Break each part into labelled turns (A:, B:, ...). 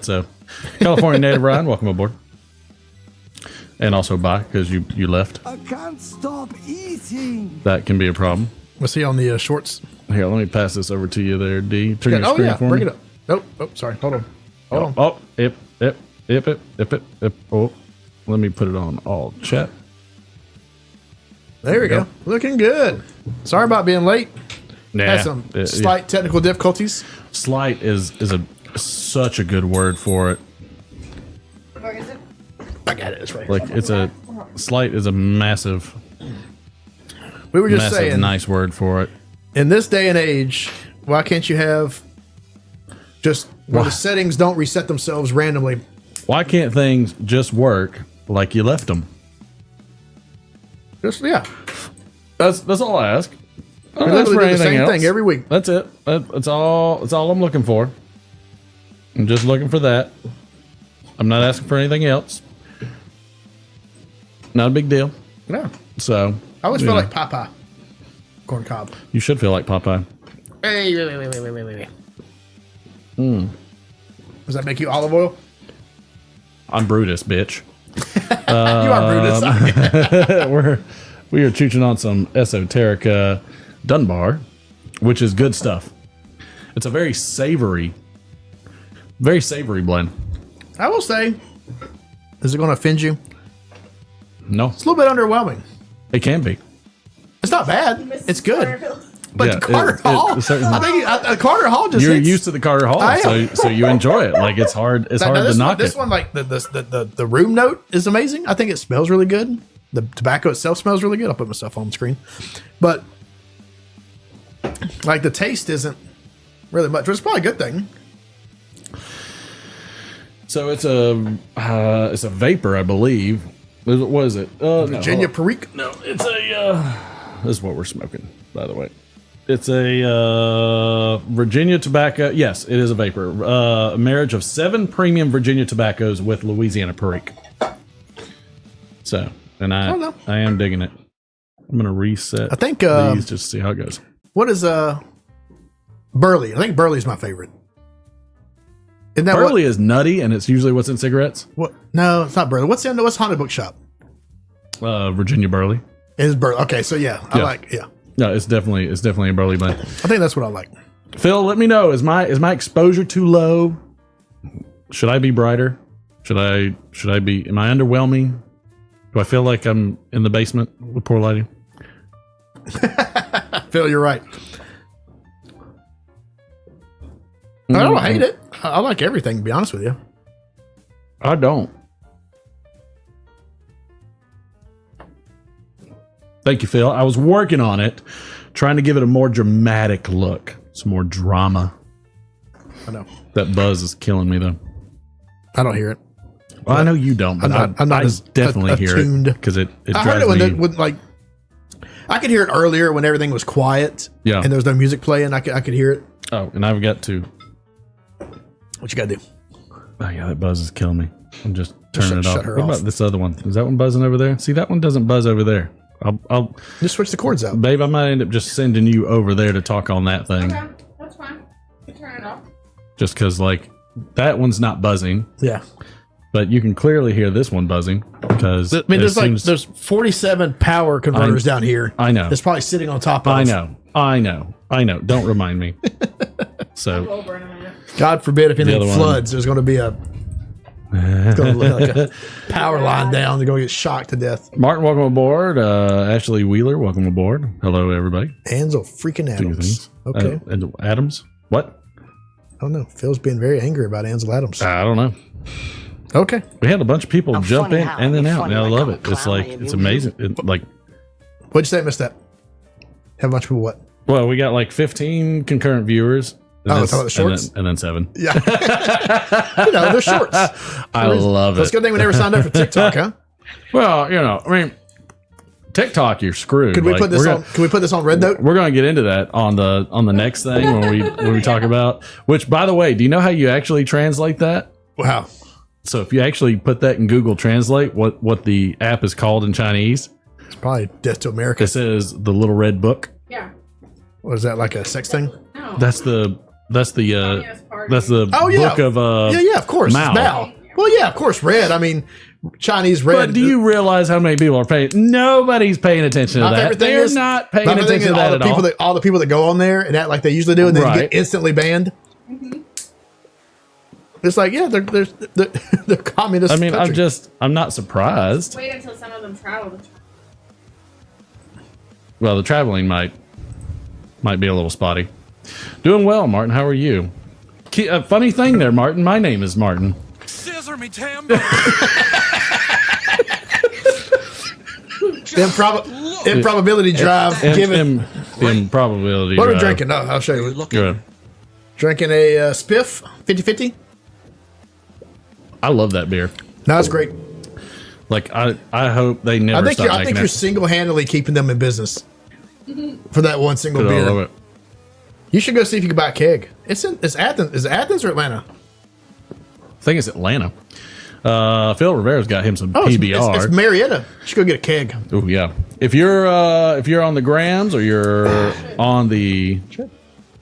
A: So, California native Ryan, welcome aboard. And also bye, because you left.
B: I can't stop eating.
A: That can be a problem.
C: Was he on the shorts?
A: Here, let me pass this over to you there, D. Turn your screen for
C: bring
A: me.
C: it up. Nope. Oh, sorry. Hold on. Hold on.
A: Oh, ip. Oh, let me put it on all chat.
C: There we go. Looking good. Sorry about being late. Had some slight technical difficulties.
A: Slight is such a good word for it.
D: Where is it?
C: I got it. It's right.
A: Like slight is a massive.
C: We were just saying,
A: nice word for it.
C: in this day and age, why can't you have just where the settings don't reset themselves randomly?
A: Why can't things just work like you left them?
C: Just
A: That's all I ask. I
C: we
A: don't ask
C: literally
A: for
C: do the
A: anything
C: same
A: else.
C: thing every week.
A: That's it. That's all I'm looking for. I'm just looking for that. I'm not asking for anything else. Not a big deal.
C: No,
A: So
C: I always feel like Popeye corn cob.
A: you should feel like Popeye.
C: Hey, Does that make you olive oil?
A: I'm Brutus, bitch.
C: You are Brutus.
A: We are chooching on some esoterica Dunbar, which is good stuff. It's a very savory blend.
C: I will say, is it going to offend you?
A: No,
C: It's a little bit underwhelming.
A: it can be.
C: It's not bad. It's good. But
A: Yeah,
C: the Carter
A: it
C: Hall,
A: certainly-
C: I think Carter Hall just
A: You're
C: hits.
A: used to the Carter Hall,
C: I am.
A: so you enjoy it. Like it's hard
C: Now,
A: to
C: this
A: knock
C: one, this
A: it.
C: one, like the room note is amazing. I think it smells really good. The tobacco itself smells really good. I'll put myself on the screen, but like the taste isn't really much. Which is probably a good thing.
A: So it's a vapor, I believe. What is it?
C: Virginia
A: no,
C: Perique.
A: No, it's a. This is what we're smoking, by the way. It's a Virginia tobacco. Yes, it is a vapor. A marriage of 7 premium Virginia tobaccos with Louisiana Perique. So, and I am digging it. I'm gonna reset.
C: I think
A: these just to see how it goes.
C: what is Burley? I think Burley's my favorite. Isn't that
A: Burley is nutty, and it's usually what's in cigarettes.
C: what? No, it's not Burley. What's Haunted Bookshop?
A: Virginia Burley.
C: It is Burley. Okay, so I like
A: No, it's definitely a Burley blend.
C: I think that's what I like.
A: Phil, let me know. Is my exposure too low? Should I be brighter? Should I be? Am I underwhelming? Do I feel like I'm in the basement with poor lighting?
C: Phil, you're right. I don't hate it. I like everything, to be honest with you.
A: I don't. Thank you, Phil. I was working on it, trying to give it a more dramatic look, some more drama.
C: I know.
A: That buzz is killing me, though.
C: I don't hear it.
A: Well, I know you don't, but
C: I'm not
A: I
C: as
A: definitely hear
C: attuned.
A: it because it
C: I heard
A: drives
C: it
A: me.
C: when like I could hear it earlier when everything was quiet.
A: Yeah.
C: And there was no music playing. I could hear it.
A: Oh, and I've got to.
C: What you gotta do?
A: Oh yeah, that buzz is killing me. I'm just turning it off.
C: shut her
A: What
C: off.
A: about this other one? Is that one buzzing over there? See, that one doesn't buzz over there. I'll
C: Just switch the cords out.
A: babe, I might end up just sending you over there to talk on that thing.
D: Okay, that's fine. You turn it off.
A: Just because, like, that one's not buzzing,
C: Yeah.
A: but you can clearly hear this one buzzing because
C: I mean, there's 47 power converters down here.
A: I know.
C: It's probably sitting on top of
A: I
C: us.
A: know. Don't remind me. So,
D: Over in a minute.
C: God forbid if anything
A: other one.
C: floods, there's going to be it's going to look like a power line down. They're going to get shocked to death.
A: Martin, welcome aboard. Ashley Wheeler, welcome aboard. Hello, everybody.
C: Ansel freaking
A: Do
C: Adams.
A: things.
C: Okay.
A: And Adams? What?
C: I don't know. Phil's being very angry about Ansel Adams.
A: I don't know.
C: Okay.
A: We had a bunch of people
E: I'm
A: jump
E: funny
A: in
E: how
A: and then
E: you're
A: out.
E: funny
A: And I
E: like
A: love
E: I'm a
A: it. It's
E: clown,
A: like,
E: I
A: it's
E: amuse
A: amazing. Like,
C: What'd you say, Miss Step? Have a bunch of people what?
A: well, we got like 15 concurrent viewers. And
C: Oh,
A: then-
C: it's all the shorts?
A: and then 7.
C: Yeah. You know, they're shorts.
A: I love
C: That's a
A: it.
C: good thing we never signed up for TikTok, huh?
A: Well, I mean, TikTok, you're screwed.
C: Could we
A: Like,
C: put this on? Can we put this on Red Note?
A: We're going to get into that on the next thing when we talk about. Which, by the way, do you know how you actually translate that?
C: Wow.
A: So if you actually put that in Google Translate, what the app is called in Chinese,
C: It's probably Death to America.
A: it says the little red book.
D: Yeah.
C: What is that, like a sex thing?
D: No.
A: That's the
D: Communist Party.
A: That's the book of
C: of course.
A: Mao.
C: Mao. Well, yeah, of course, red. I mean, Chinese red.
A: But do you realize how many people are paying? Nobody's paying attention to
C: My
A: that.
C: favorite thing
A: They're
C: is-
A: not paying
C: my favorite thing
A: attention to
C: is
A: that at all.
C: all the people that go on there and act like they usually do, and then
A: Right.
C: get instantly banned. It's like, yeah, they're communist.
A: I mean,
C: country.
A: I'm not surprised.
D: Wait until some of them travel.
A: Well, the traveling might be a little spotty. Doing well, Martin. How are you? Funny thing there, Martin. My name is Martin.
E: Scissor me, Tambo.
C: Improbability drive. Given
A: Improbability.
C: what are we
A: drive.
C: drinking? No, I'll show you.
A: Good.
C: Drinking a Spiff 50-50.
A: I love that beer.
C: No, it's great.
A: Like I hope they never
C: I
A: stop
C: think
A: making
C: you're
A: it.
C: single-handedly keeping them in business for that one single
A: I love
C: beer.
A: it.
C: You should go see if you can buy a keg. It's Athens. Is it Athens or Atlanta?
A: I think it's Atlanta. Phil Rivera's got him some
C: Oh,
A: PBR.
C: it's Marietta. You should go get a keg.
A: Oh yeah. If you're on the grams or you're on the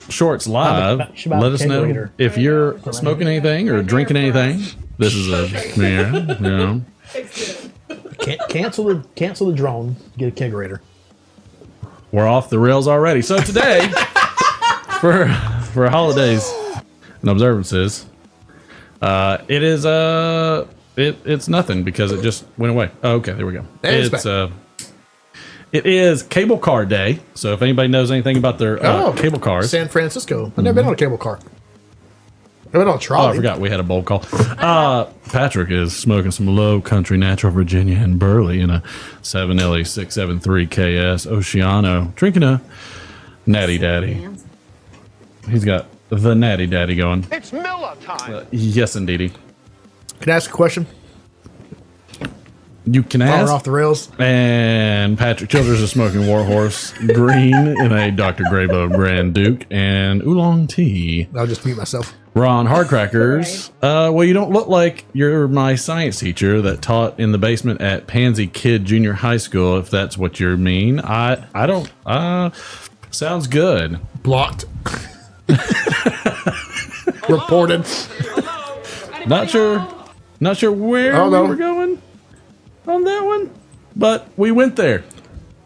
A: Shorts live,
C: should buy
A: let
C: a
A: us know
C: kegerator.
A: if you're smoking anything or drinking anything. This is yeah.
C: Cancel the drone. Get a kegerator.
A: We're off the rails already. So today, for holidays and observances, it is it's nothing because it just went away. Oh, okay, there we go.
C: It's
A: It is Cable Car Day. So if anybody knows anything about their cable cars,
C: San Francisco. I've never been on a cable car. I've been on a
A: oh, I
C: trolley.
A: forgot we had a bowl call. Patrick is smoking some low country natural Virginia and Burley in a 7LE 673 KS Oceano, drinking a Natty Daddy. He's got the Natty Daddy going.
E: It's Miller time.
A: Yes, indeedy.
C: Can I ask a question?
A: You can
C: While we're
A: ask.
C: off the rails.
A: And Patrick Childers is smoking Warhorse Green in a Dr. Greybo Grand Duke and Oolong Tea.
C: I'll just mute myself.
A: Ron Hardcrackers. Well, you don't look like you're my science teacher that taught in the basement at Pansy Kid Junior High School, if that's what you mean. I don't. Sounds good.
C: Blocked. Reported.
A: Not sure where
C: Oh, no.
A: we were going on that one, but we went there.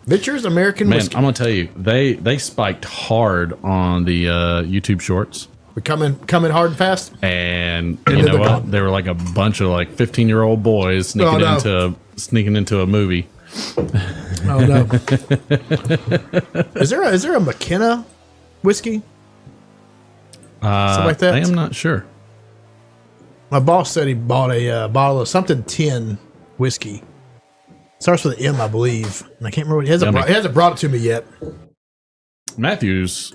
C: Mitcher's American
A: Man,
C: Whiskey.
A: I'm gonna tell you, they spiked hard on the YouTube Shorts.
C: We're coming hard and fast.
A: And
C: And
A: you
C: then
A: know
C: they're
A: what?
C: gone.
A: They were like a bunch of like 15-year-old boys sneaking into a movie.
C: Oh no. Is there a McKenna whiskey? Something like that?
A: I am not sure.
C: My boss said he bought a bottle of something 10 whiskey. Starts with an M, I believe. And I can't remember what he hasn't.
A: Yummy.
C: He hasn't brought it to me yet.
A: Matthew's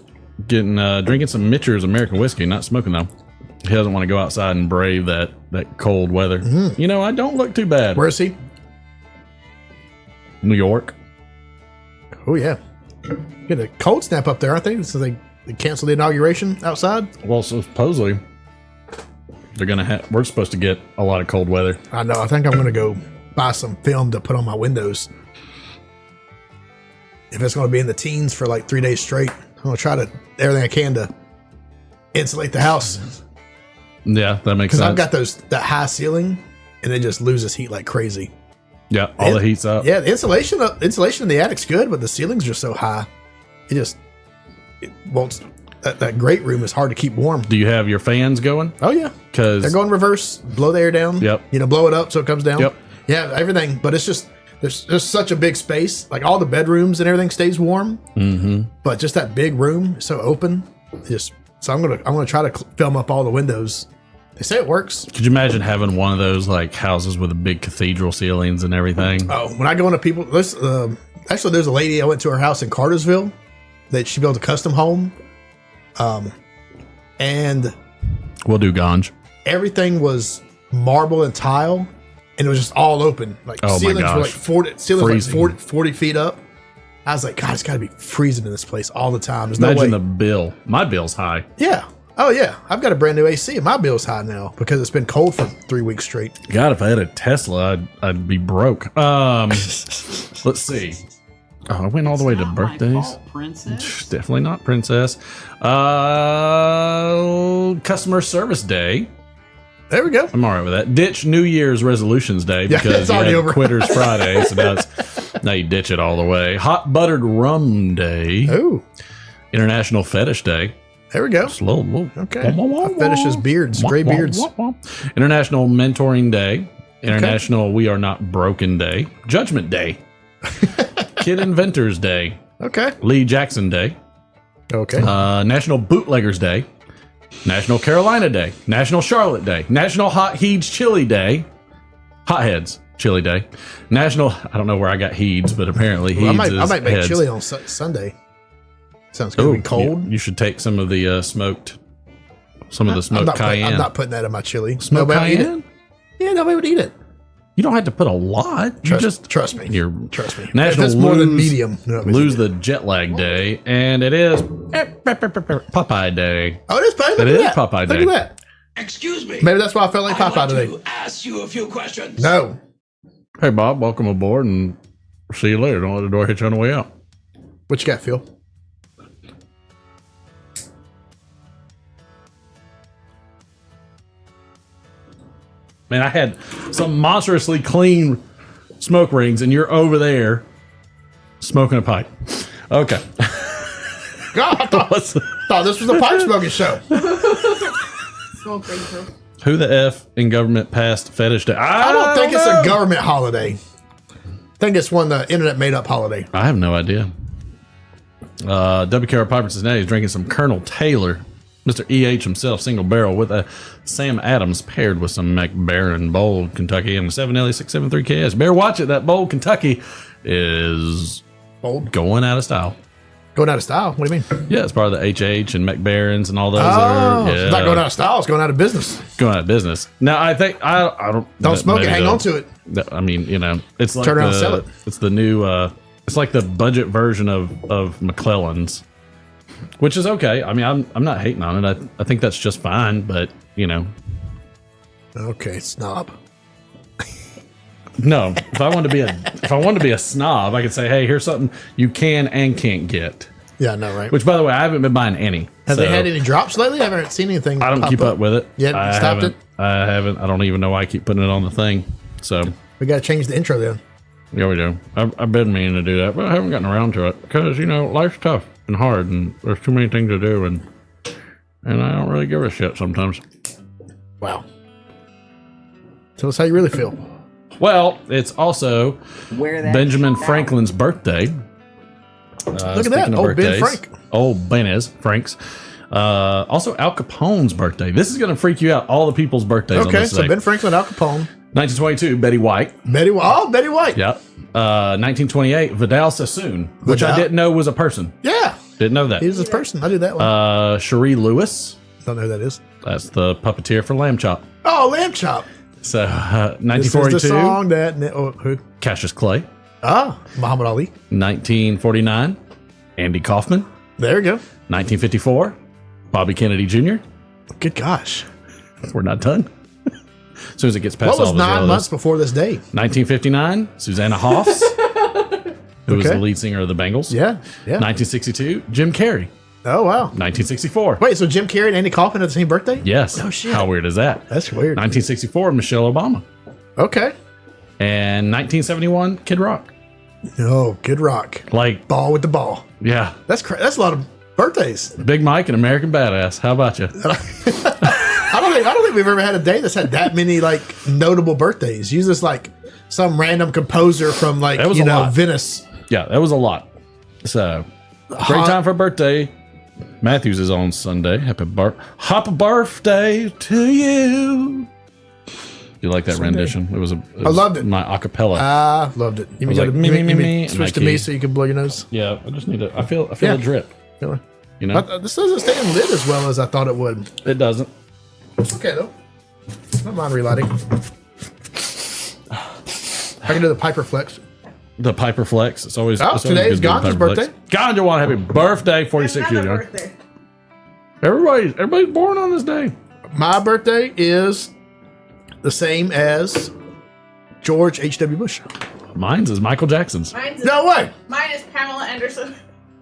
A: getting drinking some Mitcher's American whiskey, not smoking though. He doesn't want to go outside and brave that cold weather. You know, I don't look too bad.
C: Where is he?
A: New York.
C: Oh yeah. Get a cold snap up there, aren't they? So they canceled the inauguration outside.
A: Well, so supposedly they're gonna we're supposed to get a lot of cold weather.
C: I know. I think I'm gonna go buy some film to put on my windows. If it's gonna be in the teens for like 3 days straight, I'm gonna try to everything I can to insulate the house.
A: Yeah, that makes
C: Because
A: sense.
C: I've got that high ceiling, and it just loses heat like crazy.
A: yeah, all the heat's up.
C: Yeah, the insulation in the attic's good, but the ceilings are so high, it won't. That great room is hard to keep warm.
A: Do you have your fans going?
C: Oh yeah,
A: Because
C: they're going reverse, blow the air down.
A: Yep.
C: Blow it up so it comes down.
A: Yep.
C: Yeah, everything. But it's just there's such a big space. Like all the bedrooms and everything stays warm. Mm-hmm. But just that big room is so open. So I'm gonna try to film up all the windows. They say it works.
A: could you imagine having one of those like houses with the big cathedral ceilings and everything?
C: Oh, when I go into people, actually, there's a lady I went to her house in Cartersville that she built a custom home, and
A: We'll do Ganj.
C: everything was marble and tile, and it was just all open. Like
A: Oh my
C: ceilings were
A: gosh.
C: like 40, ceilings were
A: Freezing.
C: like 40 feet up. I was like, God, it's got to be freezing in this place all the time. There's no
A: Imagine
C: way.
A: the bill. My bill's high.
C: Yeah. Oh yeah. I've got a brand new AC, and my bill's high now because it's been cold for 3 weeks straight.
A: God, if I had a Tesla, I'd be broke. Let's see. Oh, I went all the way to
F: Not my
A: birthdays.
F: fault, princess.
A: Definitely not princess. Customer service day.
C: There we go.
A: I'm all right with that. Ditch New Year's resolutions day
C: Yeah,
A: because
C: it's
A: you
C: already
A: had
C: over.
A: Quitters Friday, so now you ditch it all the way. Hot buttered rum day.
C: Oh,
A: International fetish day.
C: there we go.
A: Slow.
C: Okay. Fetishes beards, gray beards.
A: International mentoring day. International we are not broken day. Judgment day. Kid inventors day.
C: Okay.
A: Lee Jackson day.
C: Okay.
A: National bootleggers day. National Carolina day. National Charlotte day. National Hot Heeds chili day. Hotheads chili day. National, I don't know where I got Heeds, but apparently Heeds
C: I
A: is
C: might make
A: heads.
C: chili on Sunday. Sounds good.
A: Oh,
C: Be cold.
A: You should take some of the smoked cayenne.
C: I'm not putting that in my chili.
A: Smoked
C: Nobody would eat
A: cayenne?
C: it. Yeah, nobody would eat it.
A: You don't have to put a lot. You just
C: Trust me.
A: You're
C: Trust me.
A: National
C: if it's more than
A: lose-
C: medium, nobody's
A: lose
C: eating
A: the jet lag day, and it is Popeye day.
C: it. Oh, it is Popeye.
A: It
C: Look
A: is
C: at that.
A: Popeye
C: Look
A: Day.
C: at that.
G: Excuse me.
C: Maybe that's why I felt like
G: I'd
C: Popeye
G: like
C: today.
G: to ask you a few questions.
C: No.
A: Hey Bob, welcome aboard, and see you later. Don't let the door hit you on the way out.
C: What you got, Phil?
A: Man, I had some monstrously clean smoke rings, and you're over there smoking a pipe. Okay.
C: God, I thought this was a pipe smoking show.
D: Smoke ring crew.
A: Who the F in government passed fetish day?
C: I don't think it's
A: know.
C: a government holiday. I think it's one the internet made up holiday.
A: I have no idea. WKR Piper today is drinking some Colonel Taylor, Mr. EH himself, single barrel with a Sam Adams paired with some McBaron Bold Kentucky and a 7LE673 KS. Better watch it. That Bold Kentucky is
C: Bold.
A: going out of style.
C: Going out of style. What do you mean?
A: Yeah, it's part of the HH and McBarons and all those.
C: Oh,
A: yeah,
C: it's not going out of style. It's going out of business.
A: going out of business. Now I think I
C: Don't smoke it.
A: maybe
C: Hang on to it.
A: I mean, you know, it's like
C: Turn around and sell it.
A: It's the new. It's like the budget version of McClellan's, which is okay. I mean, I'm not hating on it. I think that's just fine. But you know,
C: Okay, snob.
A: no. If I wanted to be a snob, I could say, hey, here's something you can and can't get.
C: Yeah, I know, right?
A: Which, by the way, I haven't been buying any.
C: Have
A: so
C: they had any drops lately? I haven't seen anything.
A: I don't
C: pop
A: keep up with it.
C: Yeah,
A: I
C: stopped
A: haven't.
C: it?
A: I haven't. I don't even know why I keep putting it on the thing. So.
C: We got to change the intro then.
A: Yeah, we do. I've been meaning to do that, but I haven't gotten around to it because, you know, life's tough and hard and there's too many things to do and I don't really give a shit sometimes.
C: Wow. Tell us how you really feel.
A: Well, it's also
F: Wear that
A: Benjamin
F: shit out.
A: Franklin's birthday.
C: Look at that.
A: Speaking of
C: Oh, Ben
A: birthdays,
C: Frank.
A: Oh, Frank's. Also, Al Capone's birthday. This is going to freak you out. All the people's birthdays on
C: Okay,
A: this
C: so
A: day.
C: Ben Franklin, Al Capone,
A: 1922, Betty White.
C: Betty White. Oh, Betty White.
A: Yep. 1928, Vidal Sassoon, which I
C: Vidal?
A: didn't know was a person.
C: Yeah.
A: Didn't know that.
C: He was this person. I did that one.
A: Cherie Lewis.
C: Don't know who that is.
A: That's the puppeteer for Lamb Chop.
C: Oh, Lamb Chop.
A: So,
C: This is the
A: 1942,
C: song that... who?
A: Cassius Clay.
C: Ah, Muhammad Ali.
A: 1949, Andy Kaufman.
C: There we go.
A: 1954, Bobby Kennedy Jr.
C: Good gosh.
A: We're not done. As soon as it gets past
C: What was
A: all of his
C: 9
A: relatives.
C: months before this day?
A: 1959, Susanna Hoffs, who was
C: Okay.
A: the lead singer of the Bengals.
C: Yeah. Yeah.
A: 1962, Jim Carrey.
C: Oh, wow.
A: 1964.
C: Wait, so Jim Carrey and Andy Kaufman had the same birthday?
A: Yes.
C: Oh, shit.
A: How weird is that?
C: That's weird.
A: 1964, Michelle Obama.
C: Okay.
A: And 1971, Kid Rock.
C: Oh, Kid Rock.
A: Like,
C: Ball with the ball.
A: yeah.
C: That's a lot of birthdays.
A: Big Mike and American Badass. How about you?
C: I don't think we've ever had a day that's had that many like notable birthdays. Usually it's like some random composer from like
A: That was a lot.
C: Venice.
A: Yeah, that was a lot. So, great
C: Hot-
A: time for a birthday. Matthews is on Sunday. Happy birthday to you. You like that rendition? It was
C: I loved it.
A: My acapella.
C: I loved it. You
A: was
C: gotta-
A: like, me, me, me,
C: switch
A: and
C: to
A: my
C: me
A: key.
C: so you can blow your nose.
A: yeah, I just need to. I feel
C: Yeah.
A: a drip.
C: Really?
A: You know,
C: This doesn't stay in lid as well as I thought it would.
A: it doesn't.
C: It's okay though. Don't mind relighting. I can do the Piper Flex.
A: The Piper Flex. It's always.
C: Oh,
A: it's always
C: today
A: good
C: is
A: to do the
C: Ganja's
A: Piper Flex.
C: birthday.
A: Ganja, want happy birthday, 46 years young.
D: birthday.
A: Everybody's born on this day.
C: My birthday is the same as George H.W. Bush.
A: Mine's is Michael Jackson's.
D: Mine's
C: No way.
D: Mine is Pamela Anderson.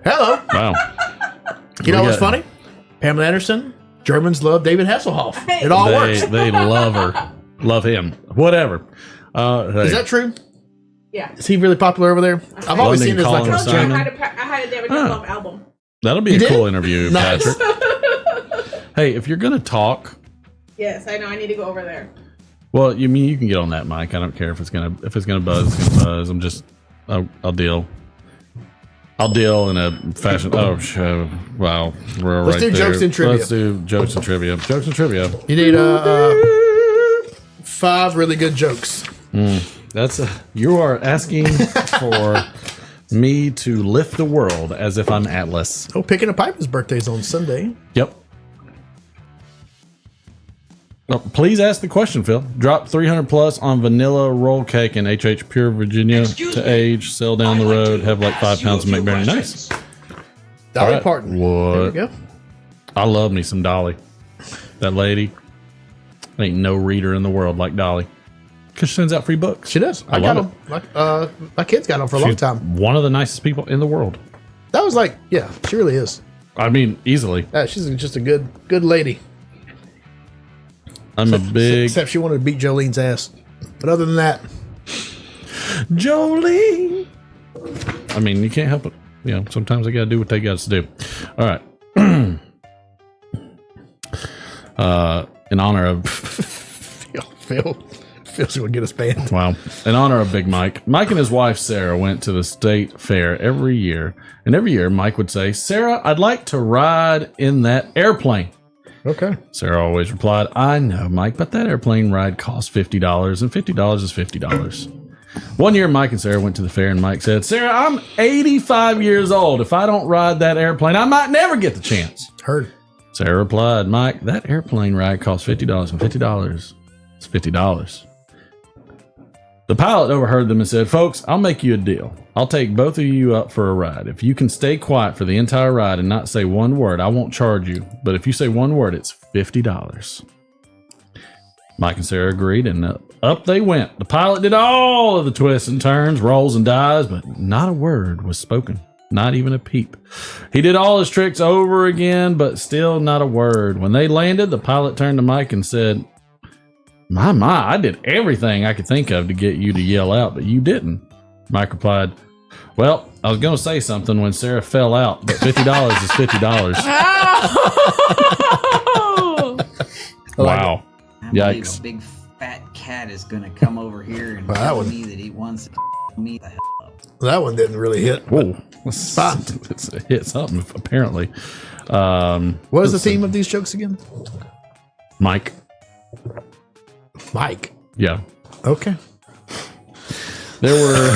C: Hello.
A: Wow.
C: You know
A: We
C: what's
A: got-
C: funny? Pamela Anderson. Germans love David Hasselhoff.
D: Hey.
C: It all works.
A: They love her. Love him. Whatever.
C: Is that true?
D: Yeah.
C: Is he really popular over there? I've always
A: London
C: seen his like
A: Calling
C: a
D: I told you
A: Simon?
D: I had a David Hasselhoff album.
A: That'll be
C: You
A: a
C: did?
A: cool interview,
C: Nice.
A: Patrick. Hey, if you're going to talk,
D: Yes, I know. I need to go over there.
A: well, you can get on that mic. I don't care if it's gonna buzz. It's gonna buzz. I'll deal. I'll deal in a fashion. Oh, wow. We're
C: Let's
A: right
C: do
A: there.
C: jokes and trivia.
A: Let's do jokes and trivia. Jokes and trivia.
C: You need 5 really good jokes.
A: You are asking for me to lift the world as if I'm Atlas.
C: Oh, Picking a Piper's birthday's on Sunday.
A: Yep. Oh, please ask the question, Phil. Drop 300 plus on vanilla roll cake in HH Pure Virginia
G: Excuse
A: to
G: me.
A: age, sell down the
G: I'd like
A: road,
G: to
A: have like 5
G: ask you
A: pounds
G: a
A: of
G: few
A: McBurney.
G: questions.
A: Nice.
C: Dolly
A: All right.
C: Parton.
A: What?
C: There we go.
A: I love me some Dolly. That lady. Ain't no reader in the world like Dolly. Because she sends out free books.
C: She does. I
A: love
C: got them. My kids got them for a long
A: She's
C: time.
A: one of the nicest people in the world.
C: That was like, yeah, she really is.
A: I mean, easily.
C: She's just a good lady.
A: I'm a big
C: Except she wanted to beat Jolene's ass. But other than that,
A: Jolene. I mean, you can't help it. You know, sometimes they got to do what they got to do. All right. In honor of
C: Phil's going to get us banned.
A: wow, in honor of Big Mike, Mike and his wife Sarah went to the state fair every year, and every year Mike would say, "Sarah, I'd like to ride in that airplane."
C: Okay.
A: Sarah always replied, "I know, Mike, but that airplane ride costs $50, and $50 is $50." One year, Mike and Sarah went to the fair, and Mike said, "Sarah, I'm 85 years old. If I don't ride that airplane, I might never get the chance."
C: Heard.
A: Sarah replied, "Mike, that airplane ride costs $50, and $50 is $50. The pilot overheard them and said, "Folks, I'll make you a deal. I'll take both of you up for a ride. If you can stay quiet for the entire ride and not say one word, I won't charge you. But if you say one word, it's $50. Mike and Sarah agreed, and up they went. The pilot did all of the twists and turns, rolls and dives, but not a word was spoken. Not even a peep. He did all his tricks over again, but still not a word. When they landed, the pilot turned to Mike and said, My, I did everything I could think of to get you to yell out, but you didn't." Mike replied, "Well, I was going to say something when Sarah fell out, but $50 is $50. Wow.
F: I believe
A: Yikes.
F: a big fat cat is gonna come over here and
C: Well, that
F: tell
C: one-
F: me that he wants to me the hell up.
C: That one didn't really hit.
A: Whoa. It's hit something, apparently.
C: What is the theme of these jokes again?
A: Mike.
C: Mike.
A: Yeah.
C: Okay.
A: There were.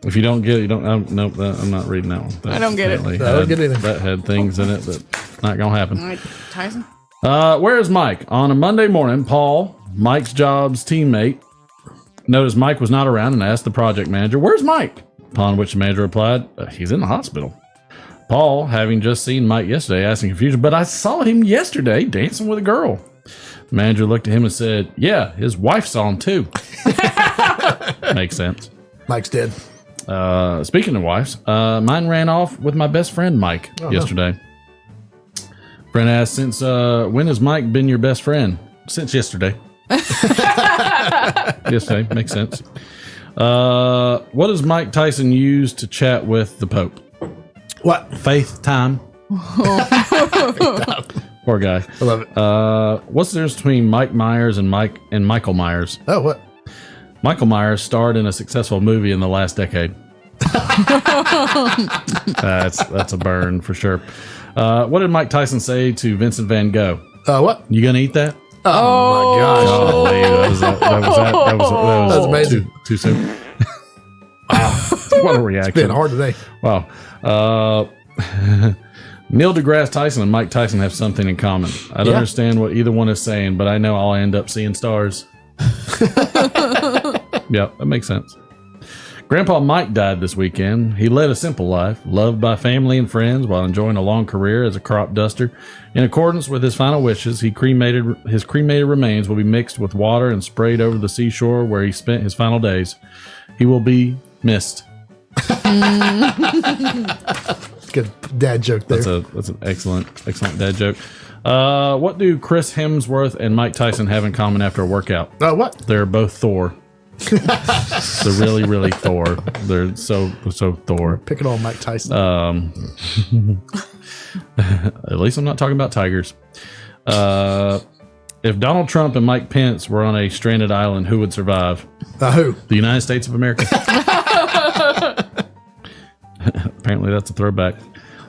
A: If you don't get it, you don't. Nope, I'm not reading that one. That
D: I don't get it.
A: apparently
C: I don't
A: had-
C: get anything.
A: That had things in it that not gonna happen.
D: All right, Tyson.
A: Where is Mike? On a Monday morning, Paul, Mike's job's teammate, noticed Mike was not around and asked the project manager, "Where's Mike?" Upon which the manager replied, "He's in the hospital." Paul, having just seen Mike yesterday, asked in confusion, "But I saw him yesterday dancing with a girl." The manager looked at him and said, "Yeah, his wife saw him too." Makes sense.
C: Mike's dead.
A: Speaking of wives, mine ran off with my best friend Mike yesterday. Brent asked, "Since when has Mike been your best friend?" "Since yesterday." Yesterday makes sense. What does Mike Tyson use to chat with the Pope?
C: What?
A: Faith time. Poor guy.
C: I love it.
A: What's the difference between Mike Myers and Michael Myers?
C: Oh, what?
A: Michael Myers starred in a successful movie in the last decade. That's a burn for sure. What did Mike Tyson say to Vincent Van Gogh?
C: What?
A: You gonna eat that?
C: Oh, my gosh.
A: Golly, that was
C: amazing.
A: Too soon. What a reaction!
C: Been hard today.
A: Wow. Neil deGrasse Tyson and Mike Tyson have something in common. I don't
C: Yeah.
A: understand what either one is saying, but I know I'll end up seeing stars. Yeah, that makes sense. Grandpa Mike died this weekend. He led a simple life, loved by family and friends while enjoying a long career as a crop duster. In accordance with his final wishes, his cremated remains will be mixed with water and sprayed over the seashore where he spent his final days. He will be missed.
C: Good dad joke there.
A: That's an excellent dad joke. What do Chris Hemsworth and Mike Tyson have in common after a workout?
C: What?
A: They're both Thor. They're really, really Thor. They're so Thor.
C: Picking on Mike Tyson.
A: At least I'm not talking about tigers. If Donald Trump and Mike Pence were on a stranded island, who would survive?
C: Who?
A: The United States of America. Apparently that's a throwback.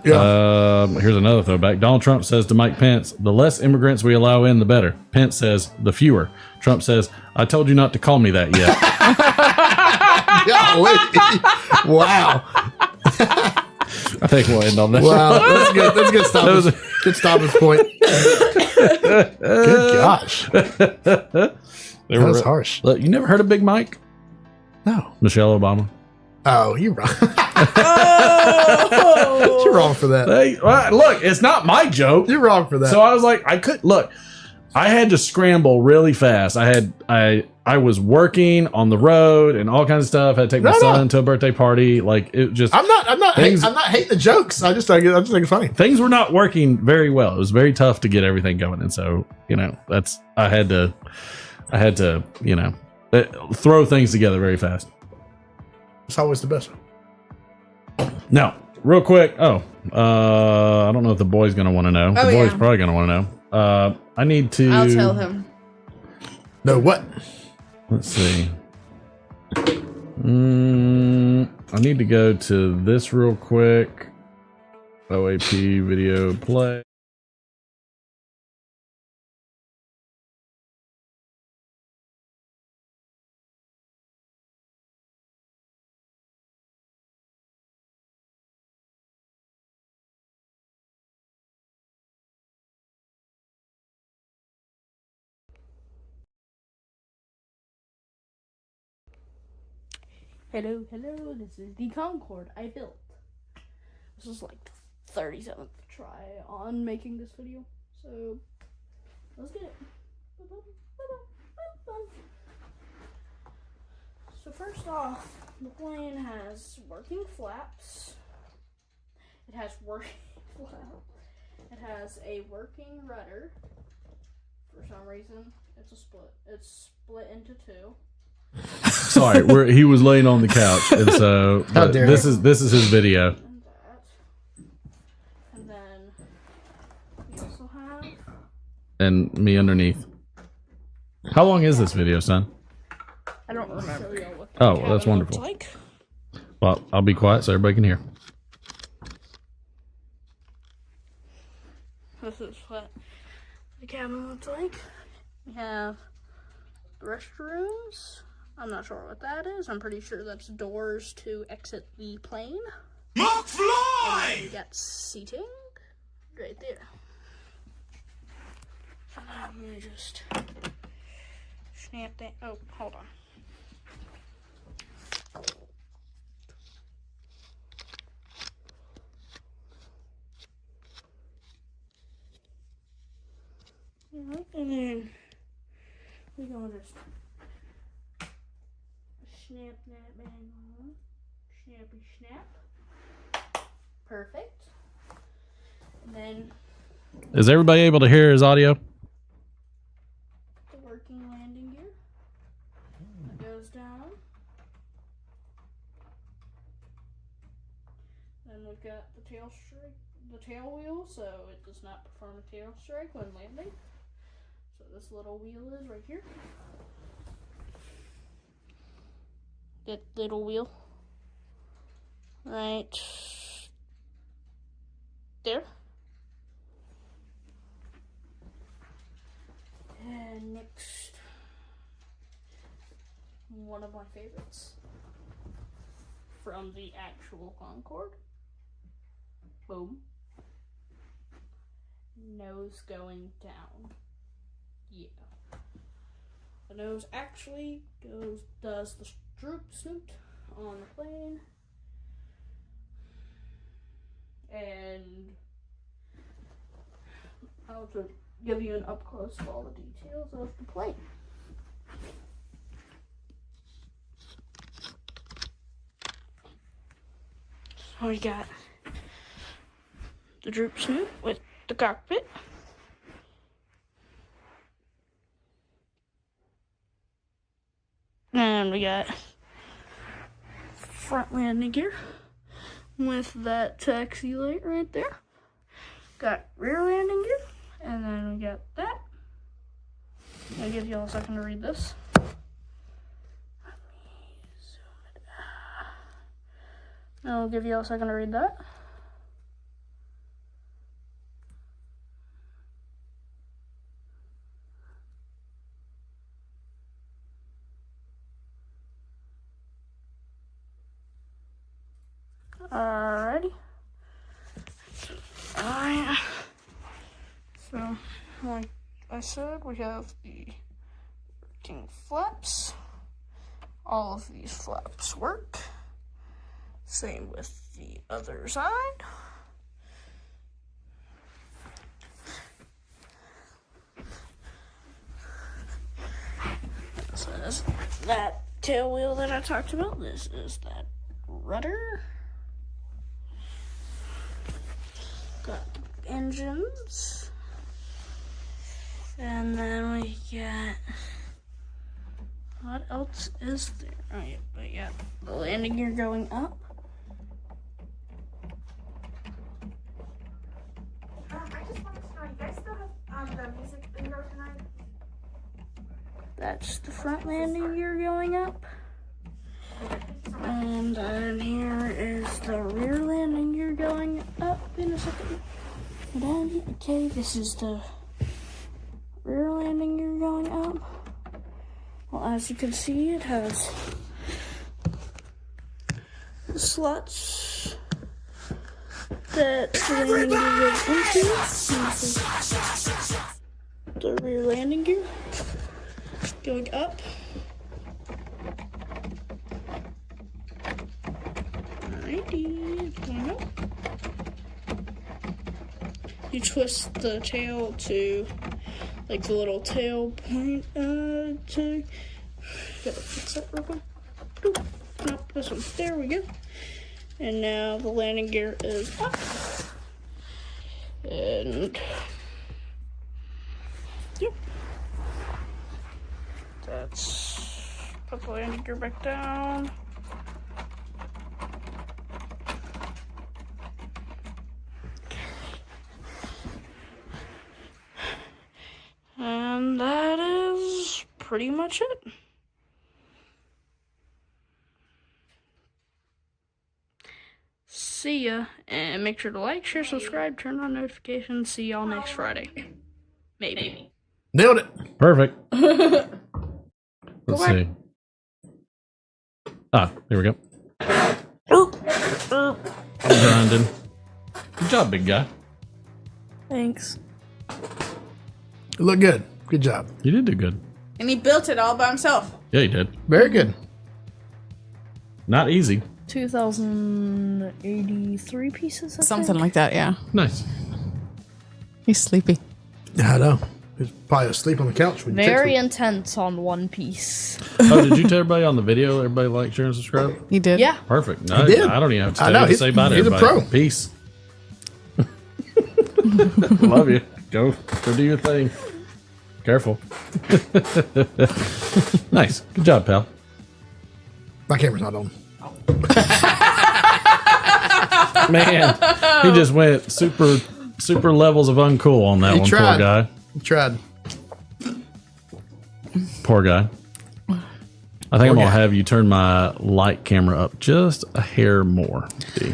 C: Yeah.
A: Here's another throwback. Donald Trump says to Mike Pence, the less immigrants we allow in, the better. Pence says, the fewer. Trump says, I told you not to call me that yet.
C: Wow.
A: I think we'll end on that.
C: Wow. That's good. That's good stoppage. Good stoppage point. Good gosh. That was harsh.
A: Look, you never heard of Big Mike?
C: No.
A: Michelle Obama.
C: Oh, you're wrong. You're wrong for that.
A: Hey, look, it's not my joke.
C: You're wrong for that.
A: So I was like, I had to scramble really fast. I was working on the road and all kinds of stuff. I had to take my son to a birthday party. Like it just. I'm not
C: hating the jokes. I just think it's funny.
A: Things were not working very well. It was very tough to get everything going, and so I had to throw things together very fast.
C: It's always the best one.
A: Now, real quick. I don't know if the boy's gonna want to know. The boy's probably gonna want to know. I need to.
D: I'll tell him.
C: No, what?
A: Let's see. I need to go to this real quick. OAP video play.
H: Hello, this is the Concorde I built. This is like the 37th try on making this video, so let's get it. So first off, the plane has working flaps. It has working flaps. It has a working rudder. For some reason, it's split into two.
A: Sorry, he was laying on the couch, and so this is his video.
H: And then we also have
A: and me underneath. How long is this video, son?
H: I don't remember.
A: Oh, well, that's wonderful.
H: Like.
A: Well, I'll be quiet so everybody can hear.
H: This is what the cabin looks like. We have restrooms. I'm not sure what that is. I'm pretty sure that's doors to exit the plane.
G: McFly!
H: We got seating right there. Let me just snap that. Oh, hold on. And then we're gonna just snap that bang on. Snappy snap. Perfect. And then
A: Is everybody able to hear his audio?
H: the working landing gear that goes down. Then we've got the tail wheel, so it does not perform a tail strike when landing. So this little wheel is right here. That little wheel. Right there. And next, one of my favorites from the actual Concorde. Boom. Nose going down. Yeah. The nose actually does the snoot on the plane. And I'll just give you an up close of all the details of the plane. So we got the droop snoot with the cockpit. And we got front landing gear with that taxi light right there. Got rear landing gear, and then we got that. I'll give you all a second to read this. Let me zoom it out. I'll give you all a second to read that. Alrighty. Alright. So, like I said, we have the working flaps. All of these flaps work. Same with the other side. This is that tail wheel that I talked about. This is that rudder. Got engines, and then we got, what else is there? Oh yeah, but yeah, the landing gear going up.
D: I just wanted to know, you guys still have the music bingo tonight?
H: That's the front landing gear going up. And then here is the rear landing gear going up in a second. Okay, this is the rear landing gear going up. Well, as you can see, it has the slots that the landing gear goes into. The rear landing gear going up. Going up. You twist the tail to like the little tail point to gotta fix that real quick. Nope, this one. There we go. And now the landing gear is up. And yep. That's put the landing gear back down. And that is pretty much it. See ya, and make sure to like, share, subscribe, turn on notifications. See y'all next Friday. Maybe.
C: Nailed it.
A: Perfect. Let's see. Ah, here we go. I'm grinding. Good job, big guy.
H: Thanks.
C: You look good. Good job.
A: You did do good.
D: And he built it all by himself.
A: Yeah, you did.
C: Very good.
A: Not easy.
H: 2,083 pieces, I
I: Something
H: think.
I: like that, yeah.
A: Nice.
I: He's sleepy.
C: I know. He was probably asleep on the couch. When you
H: Very
C: texted me.
H: intense on one piece.
A: Oh, did you tell everybody on the video? Everybody like, share, and subscribe?
I: He did?
H: Yeah.
A: Perfect. No,
C: did.
A: I don't even have to
C: I
A: tell
C: know,
A: you what to
C: he's-
A: say about it.
C: he's a
A: everybody.
C: pro.
A: Peace. Love you. Go do your thing. Careful. Nice. Good job, pal.
C: My camera's not on.
A: Man, he just went super levels of uncool on that
C: He
A: one.
C: tried.
A: Poor guy.
C: He tried.
A: Poor guy. I think I'm
C: Poor
A: gonna
C: guy.
A: have you turn my light camera up just a hair more. D.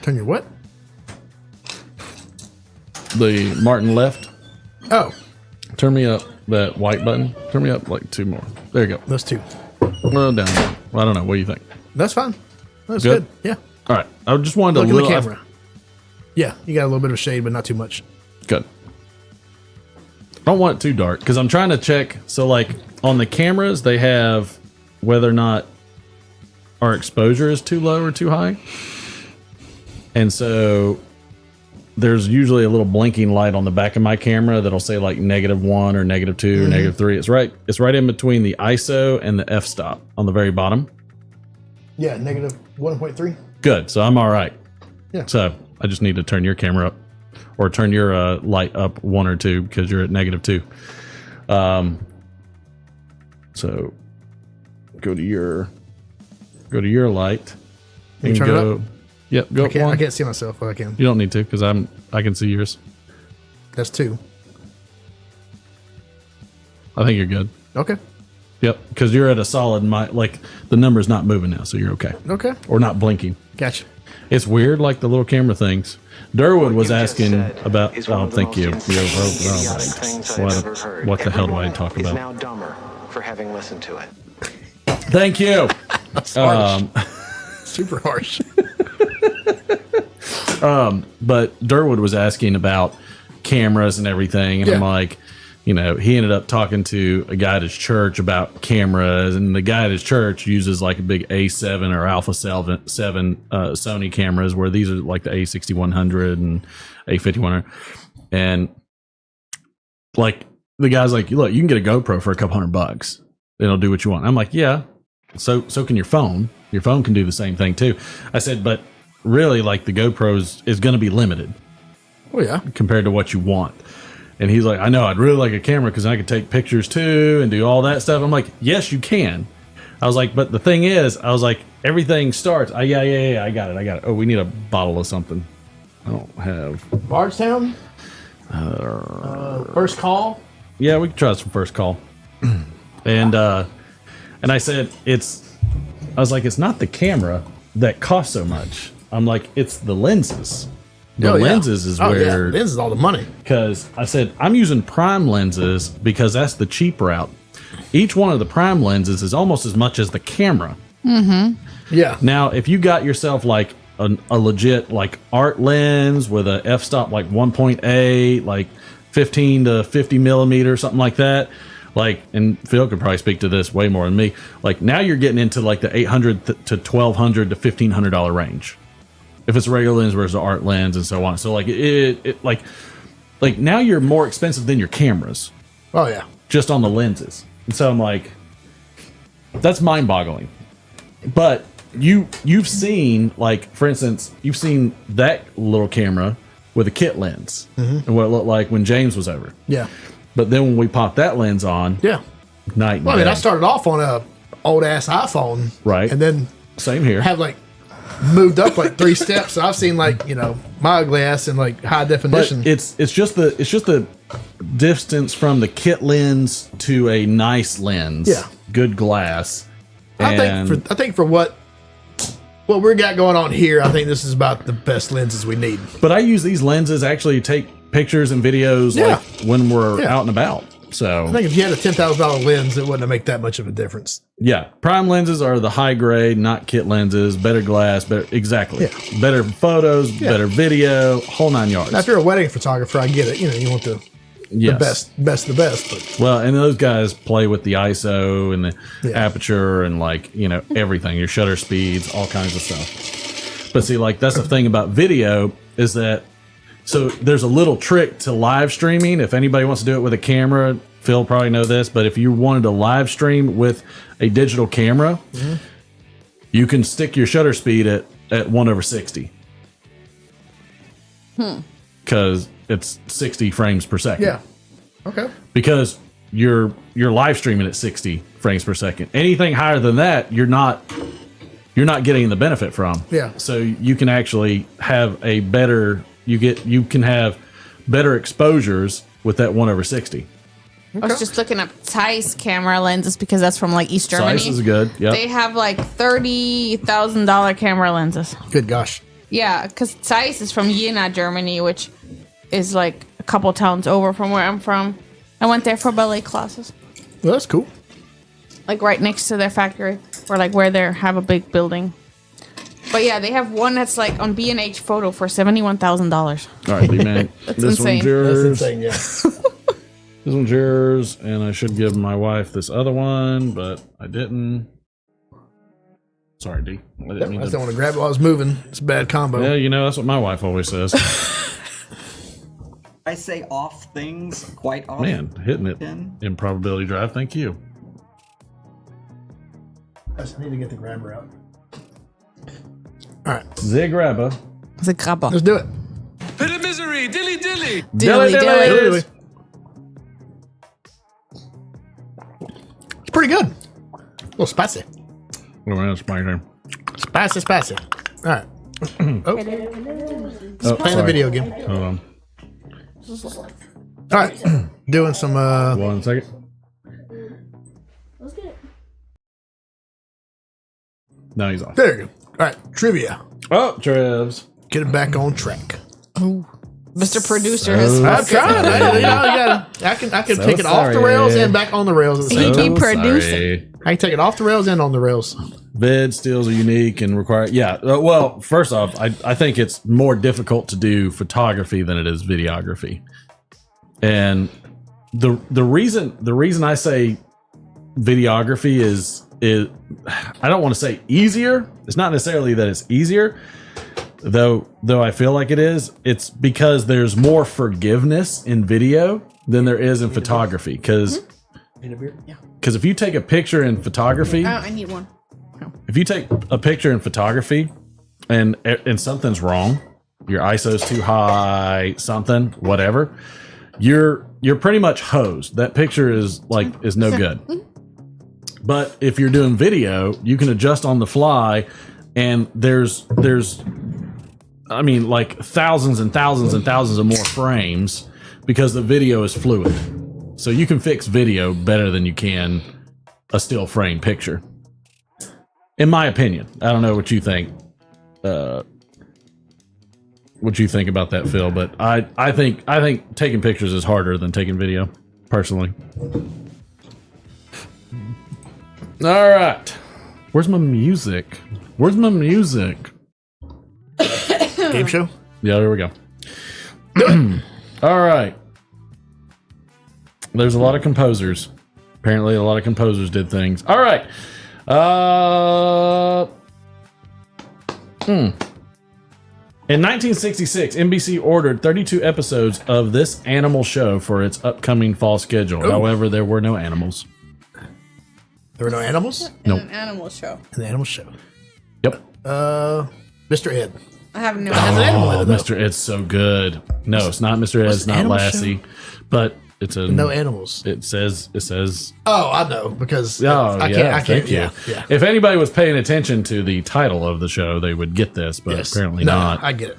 C: Turn your what?
A: The Martin left.
C: Oh,
A: Turn me up that white button. Turn me up like 2 more. There you go.
C: those two.
A: Well, down. Well, I don't know. What do you think?
C: That's fine. That's
A: Good?
C: good. Yeah.
A: All right. I just wanted
C: Look
A: a
C: at
A: little
C: the camera. Yeah, you got a little bit of shade, but not too much.
A: Good. don't want it too dark because I'm trying to check. So like on the cameras, they have whether or not our exposure is too low or too high. And so there's usually a little blinking light on the back of my camera that'll say like -1 or -2 or -3. It's right in between the ISO and the f-stop on the very bottom.
C: Yeah, -1.3.
A: Good. So I'm all right.
C: Yeah.
A: So I just need to turn your camera up or turn your light up 1 or 2 because you're at -2. So go to your light
C: You
A: and
C: turn it
A: go.
C: up?
A: Yep. Go
C: I
A: up
C: can't,
A: one.
C: I can't see myself, but I can.
A: You don't need to because I can see yours.
C: That's 2.
A: I think you're good.
C: Okay.
A: Yep, because you're at a solid like the number's not moving now, so you're okay.
C: Okay.
A: Or not blinking.
C: Gotcha.
A: It's weird, like the little camera things. Durwood was asking about. Oh, thank you. What the hell do I talk about?
E: Now dumber for having listened to it.
A: Thank you.
C: Super harsh.
A: But Durwood was asking about cameras and everything, and I'm like, you know, he ended up talking to a guy at his church about cameras, and the guy at his church uses like a big A7 or Alpha 7 Sony cameras, where these are like the A6100 and A5100, and like the guy's like, look, you can get a GoPro for a couple $100. It'll do what you want. I'm like, yeah, so can your phone. Your phone can do the same thing too. I said, but really, like the GoPro is going to be limited.
C: Oh yeah,
A: compared to what you want. And he's like, I know, I'd really like a camera because I could take pictures too and do all that stuff. I'm like, yes, you can. I was like, but the thing is, I was like, everything starts. Yeah, I got it. Oh, we need a bottle of something. I don't have.
C: Bardstown. First call.
A: Yeah, we can try some First Call. And I said, I was like, it's not the camera that costs so much. I'm like, it's the lenses. The lenses is where
C: lenses is all the money.
A: Because I said I'm using prime lenses because that's the cheap route. Each one of the prime lenses is almost as much as the camera.
I: Mm-hmm.
C: Yeah.
A: Now, if you got yourself like a legit like art lens with a f-stop like 1.8, like 15 to 50 millimeter, something like that. Like, and Phil could probably speak to this way more than me. Like now you're getting into like the $800 to $1,200 to $1,500 range. If it's a regular lens versus an art lens and so on. So like it like now you're more expensive than your cameras.
C: Oh yeah.
A: Just on the lenses. And so I'm like, that's mind boggling. But you've seen, like, for instance, you've seen that little camera with a kit lens and what it looked like when James was over.
C: Yeah.
A: But then when we popped that lens on, night and
C: Well, I mean,
A: day.
C: I started off on a old ass iPhone,
A: Right.
C: and then
A: Same here.
C: have like moved up like 3 steps. So I've seen like, you know, my ugly ass in like high definition.
A: But it's just the distance from the kit lens to a nice lens.
C: Yeah.
A: Good glass.
C: I think for what we got going on here, I think this is about the best lenses we need.
A: But I use these lenses actually to take pictures and videos like when we're out and about. So
C: I think if you had a $10,000 lens, it wouldn't make that much of a difference.
A: yeah, prime lenses are the high grade, not kit lenses. Better glass, better better photos, better video, whole 9 yards.
C: Now, if you're a wedding photographer, I get it. You know, you want the best. But
A: Well, and those guys play with the ISO and the aperture and like, you know, everything, your shutter speeds, all kinds of stuff. But see, like that's the thing about video is that so there's a little trick to live streaming. If anybody wants to do it with a camera, Phil probably know this, but if you wanted to live stream with a digital camera, you can stick your shutter speed at 1/60. Because it's 60 frames per second.
C: yeah. Okay.
A: Because you're live streaming at 60 frames per second. Anything higher than that, you're not getting the benefit from.
C: Yeah.
A: So you can actually have a better you can have better exposures with that 1/60.
I: I was just looking up Zeiss camera lenses because that's from like East Germany.
A: Size is good. Yeah.
I: They have like $30,000 camera lenses.
C: Good gosh.
I: Yeah, because Zeiss is from Jena, Germany, which is like a couple towns over from where I'm from. I went there for ballet classes,
C: Well, that's cool.
I: like right next to their factory, or like where they have a big building. But yeah, they have one that's like on B&H Photo for $71,000.
A: All right, B-Man.
I: That's
A: this
I: insane.
A: one's yours.
C: That's insane, yeah.
A: This one's yours, and I should give my wife this other one, but I didn't. Sorry, D. I didn't mean
C: I just don't want to grab it while I was moving. It's a bad combo.
A: Yeah, you know, that's what my wife always says.
F: I say off things quite often.
A: Man, hitting it in probability drive. Thank you.
C: I just need to get the grabber out. All right.
A: The grabber.
I: The grabber.
C: Let's do it.
G: Pit of misery, dilly dilly.
I: Dilly dilly.
C: It's pretty good. A little spicy.
A: Oh, man, spicy.
C: Spicy. All right. Oh,
A: Oh,
C: playing the video game.
A: Hold on.
C: All right. Doing some.
A: 1 second.
H: Let's get it.
A: Now he's off.
C: There you go. All right. Trivia.
A: Oh, Trevs.
C: Get it back on track.
I: Mr. Producer has
C: I'm trying. I can
A: So
C: take it off the
A: sorry.
C: rails and back on the rails at the same
I: He
C: time.
I: producing.
A: Sorry.
C: I can take it off the rails and on the rails.
A: Vid stills are unique and require. Yeah. Well, first off, I think it's more difficult to do photography than it is videography. And the reason I say videography is I don't want to say easier. It's not necessarily that it's easier, though I feel like it is. It's because there's more forgiveness in video than there is in photography. Because if you take a picture in photography,
I: I need one.
A: if you take a picture in photography and something's wrong, your ISO's too high, something, whatever, you're pretty much hosed. That picture is no good. But if you're doing video, you can adjust on the fly, and there's I mean, like thousands and thousands and thousands of more frames because the video is fluid. So you can fix video better than you can a still frame picture. In my opinion. I don't know what you think. What you think about that, Phil, but I think taking pictures is harder than taking video, personally. All right. Where's my music?
C: Game show.
A: Yeah, there we go. All right. There's a lot of composers. Apparently, a lot of composers did things. All right. In 1966, NBC ordered 32 episodes of this animal show for its upcoming fall schedule.
C: Ooh.
A: However, there were no animals.
C: There were no animals
A: Nope.
I: An animal show.
C: in the animal show.
A: Yep.
C: Mr. Ed.
I: I have no
C: Has an
I: idea.
C: animal in
A: Oh,
C: it, though.
A: Mr. Ed's so good. No, it's not Mr. Ed. It's
C: an
A: not
C: animal
A: Lassie. But it's a
C: No animals.
A: It says.
C: Oh, I know because
A: Oh,
C: I
A: yeah.
C: can't.
A: Thank you.
C: Yeah.
A: If anybody was paying attention to the title of the show, they would get this, but
C: Yes.
A: apparently
C: No,
A: not.
C: I get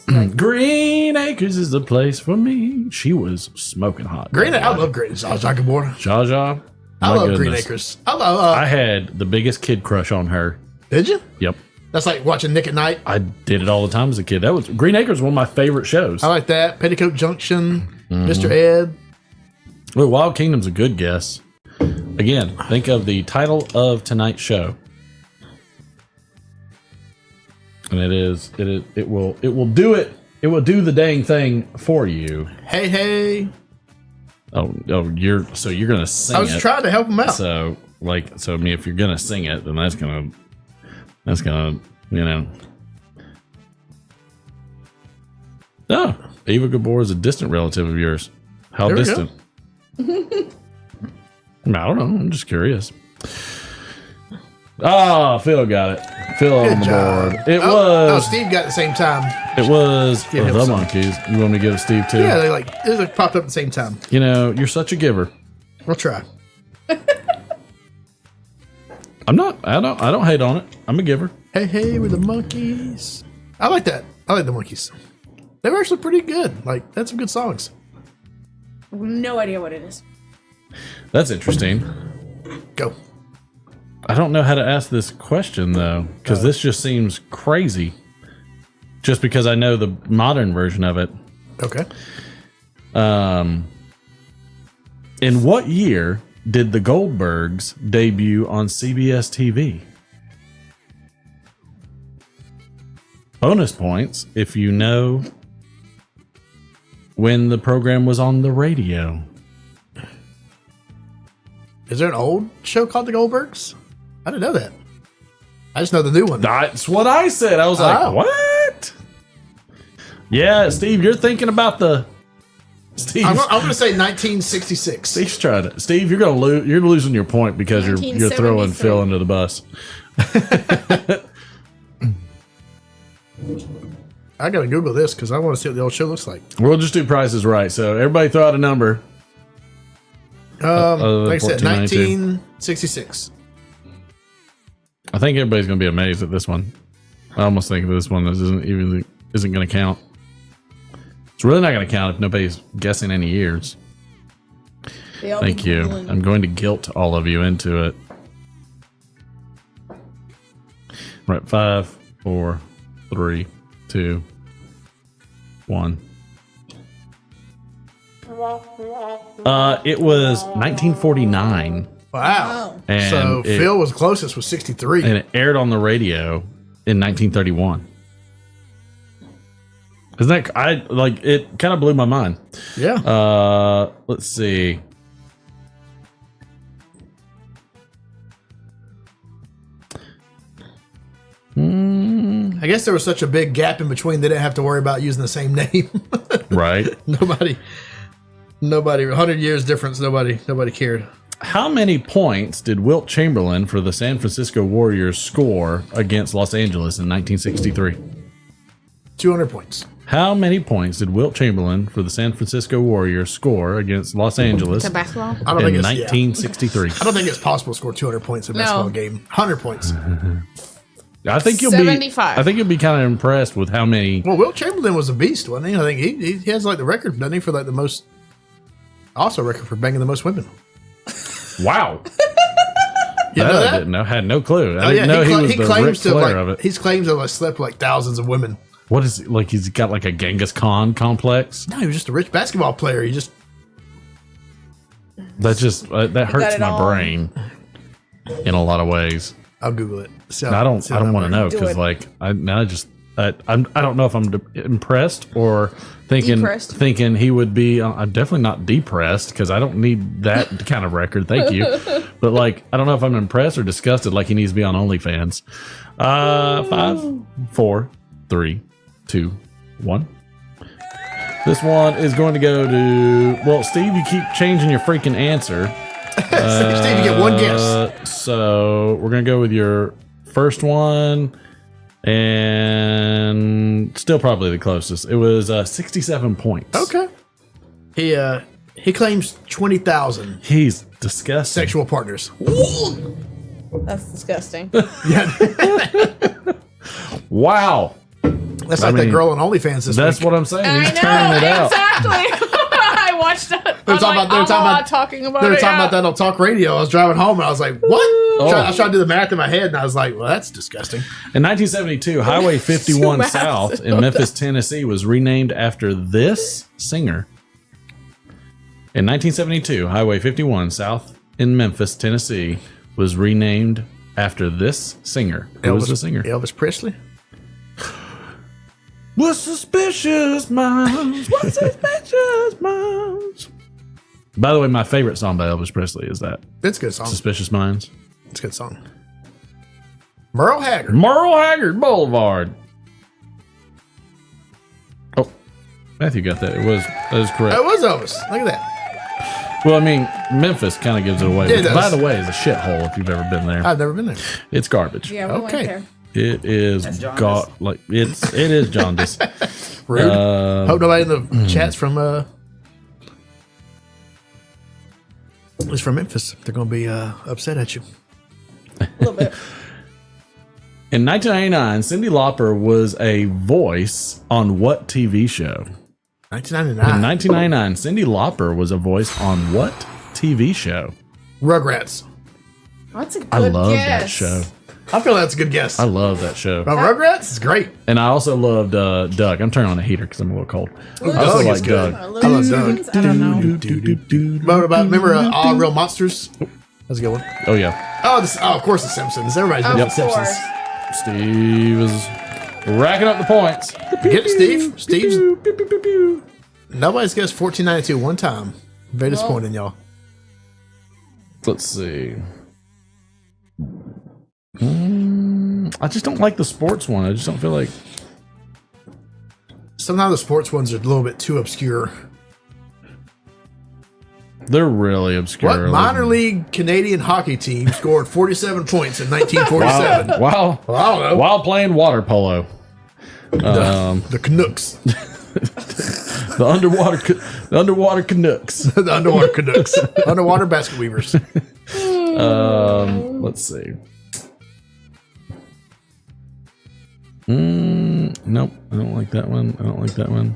C: it.
A: Green Acres is the place for me. She was smoking hot.
C: Green. I love Green. Zsa Zsa Gabor.
A: Zsa Zsa.
C: I
A: My
C: love Green
A: goodness.
C: Acres. I love.
A: I had the biggest kid crush on her.
C: Did you?
A: Yep.
C: That's like watching Nick at Night.
A: I did it all the time as a kid. That was Green Acres was one of my favorite shows.
C: I like that. Petticoat Junction.
A: Mm-hmm.
C: Mr. Ed.
A: Well, Wild Kingdom's a good guess. Again, think of the title of tonight's show. And it will do the dang thing for you.
C: Hey, hey.
A: Oh, you're gonna sing
C: I was
A: it.
C: trying to help him out.
A: So I mean, if you're gonna sing it, then that's gonna, you know. Oh, Eva Gabor is a distant relative of yours. How
C: There we
A: distant? I don't know. I'm just curious. Ah, Phil got it. Phil on the
C: job.
A: board. It
C: Oh,
A: was.
C: Steve got it at the same time.
A: It was
C: Give him
A: the
C: some.
A: Monkeys. You want me to give it to Steve too?
C: Yeah, they like popped up at the same time.
A: You know, you're such a giver.
C: We'll try.
A: I'm not. I don't hate on it. I'm a giver.
C: Hey, hey, we're the Monkeys. I like that. I like the Monkeys. They were actually pretty good. Like, that's some good songs.
H: No idea what it is.
A: That's interesting.
C: Go.
A: I don't know how to ask this question though, because this just seems crazy. Just because I know the modern version of it.
C: Okay.
A: In what year did the Goldbergs debut on CBS TV? Bonus points if you know when the program was on the radio.
C: Is there an old show called The Goldbergs? I didn't know that. I just know the new one.
A: That's what I said. I was like,
C: Oh.
A: what? Yeah, Steve, you're thinking about the. Steve,
C: I'm going to say 1966.
A: Steve's trying to. Steve, you're gonna lose. You're losing your point because you're throwing
I: 1973.
A: Phil under the bus.
C: I got to Google this because I want to see what the old show looks like.
A: We'll just do prices right. So everybody throw out a number.
C: Like I said,
A: 1492.
C: 1966.
A: I think everybody's gonna be amazed at this one. I almost think this one isn't gonna count. It's really not gonna count if nobody's guessing any years. Thank you. I'm going to guilt all of you into it. Right, 5, 4, 3, 2, 1. It was 1949.
C: Wow.
A: And
C: So Phil was closest with 63.
A: and it aired on the radio in 1931. Isn't that it kind of blew my mind.
C: Yeah.
A: Let's see.
C: I guess there was such a big gap in between they didn't have to worry about using the same name.
A: Right.
C: Nobody 100 years difference, nobody cared.
A: How many points did Wilt Chamberlain for the San Francisco Warriors score against Los Angeles in 1963?
C: 200 points.
A: How many points did Wilt Chamberlain for the San Francisco Warriors score against Los Angeles
I: To basketball?
C: I don't
A: in
C: think it's
A: 1963?
C: I don't think it's possible to score 200 points in a
I: No.
C: basketball game. 100 points.
A: I think you'll
I: 75.
A: I think you'll be kind of impressed with how many.
C: Well, Wilt Chamberlain was a beast, wasn't he? I think he has like the record, doesn't he, for like the most, also record for banging the most women.
A: Wow.
C: You know
A: I
C: that?
A: didn't know. Had no clue. I
C: Oh,
A: didn't know he was
C: he
A: the Ric
C: claims to have,
A: Flair
C: like,
A: of it.
C: he claims to have like slept with like thousands of women.
A: What is it? Like he's got like a Genghis Khan complex?
C: No, he was just a rich basketball player. He just
A: That just that hurts
I: it
A: my
I: all.
A: brain in a lot of ways.
C: I'll Google it.
A: I don't want to know because like I don't know if I'm impressed or
I: Depressed.
A: thinking he would be. I'm definitely not depressed because I don't need that kind of record. Thank you, but like I don't know if I'm impressed or disgusted. Like he needs to be on OnlyFans. 5, 4, 3, 2, 1. This one is going to go to Steve. You keep changing your freaking answer.
C: Steve, you get one guess.
A: So we're gonna go with your first one, and still probably the closest. It was 67 points.
C: Okay. He claims 20,000
A: He's disgusting.
C: sexual partners.
I: That's disgusting.
A: Wow,
C: That's
A: I
C: like
A: mean,
C: that girl on OnlyFans this
A: that's
C: week.
A: what I'm saying.
I: I
A: He's turning it
I: know,
A: out.
I: exactly. I watched that.
C: They were talking about
I: talking about
C: they were
I: it.
C: talking
I: yeah.
C: about that on talk radio. I was driving home and I was like, "What?" I was trying to do the math in my head, and I was like, "Well, that's disgusting."
A: In 1972, Highway 51
I: massive.
A: South in Memphis, Tennessee was renamed after this singer. In 1972, Highway 51 South in Memphis, Tennessee was renamed after this singer. Who was the singer?
C: Elvis Presley.
A: What suspicious minds? What suspicious minds? By the way, my favorite song by Elvis Presley is that
C: That's a good song.
A: Suspicious Minds.
C: It's a good song. Merle Haggard.
A: Merle Haggard Boulevard. Oh, Matthew got that. That was correct.
C: That was Elvis. Look at that.
A: Well, I mean, Memphis kind of gives it away.
C: Yeah, it
A: But by
C: does.
A: the way, it's a shithole if you've ever been there.
C: I've never been there.
A: It's garbage.
I: Yeah, we
C: Okay.
I: went there.
A: It is
F: jaundice.
A: it is jaundice.
C: Rude. Hope nobody in the chats from is from Memphis. They're gonna be upset at you.
I: A little bit.
A: In 1999, Cyndi Lauper was a voice on what TV show?
C: 1999.
A: In 1999, Cyndi Lauper was a voice on what TV show?
C: Rugrats.
I: That's a good
A: I love
I: guess.
A: that show.
C: I feel that's a good guess.
A: I love that show.
C: Rugrats is great.
A: And I also loved Doug. I'm turning on the heater because I'm a little cold. I
C: Doug
A: also
C: is
A: like
C: good.
A: Doug.
C: I love Doug.
I: I don't know.
C: What about remember All Real Monsters? That's a good one.
A: Oh, yeah.
C: Oh, of course, The Simpsons. Everybody's been
I: Of
C: The Simpsons.
I: course.
A: Steve is racking up the points.
C: Get it, Steve. Steve's. Nobody's guessed 1492 one time. Very disappointing, y'all.
A: Let's see. I just don't like the sports one. I just don't feel like.
C: Sometimes the sports ones are a little bit too obscure.
A: They're really obscure.
C: What minor league Canadian hockey team scored 47 points in 1947?
A: Wow.
C: Well, I don't know.
A: While playing water polo.
C: The Canucks.
A: The underwater Canucks.
C: The underwater Canucks. Underwater basket weavers.
A: Let's see. Nope. I don't like that one. I don't like that one.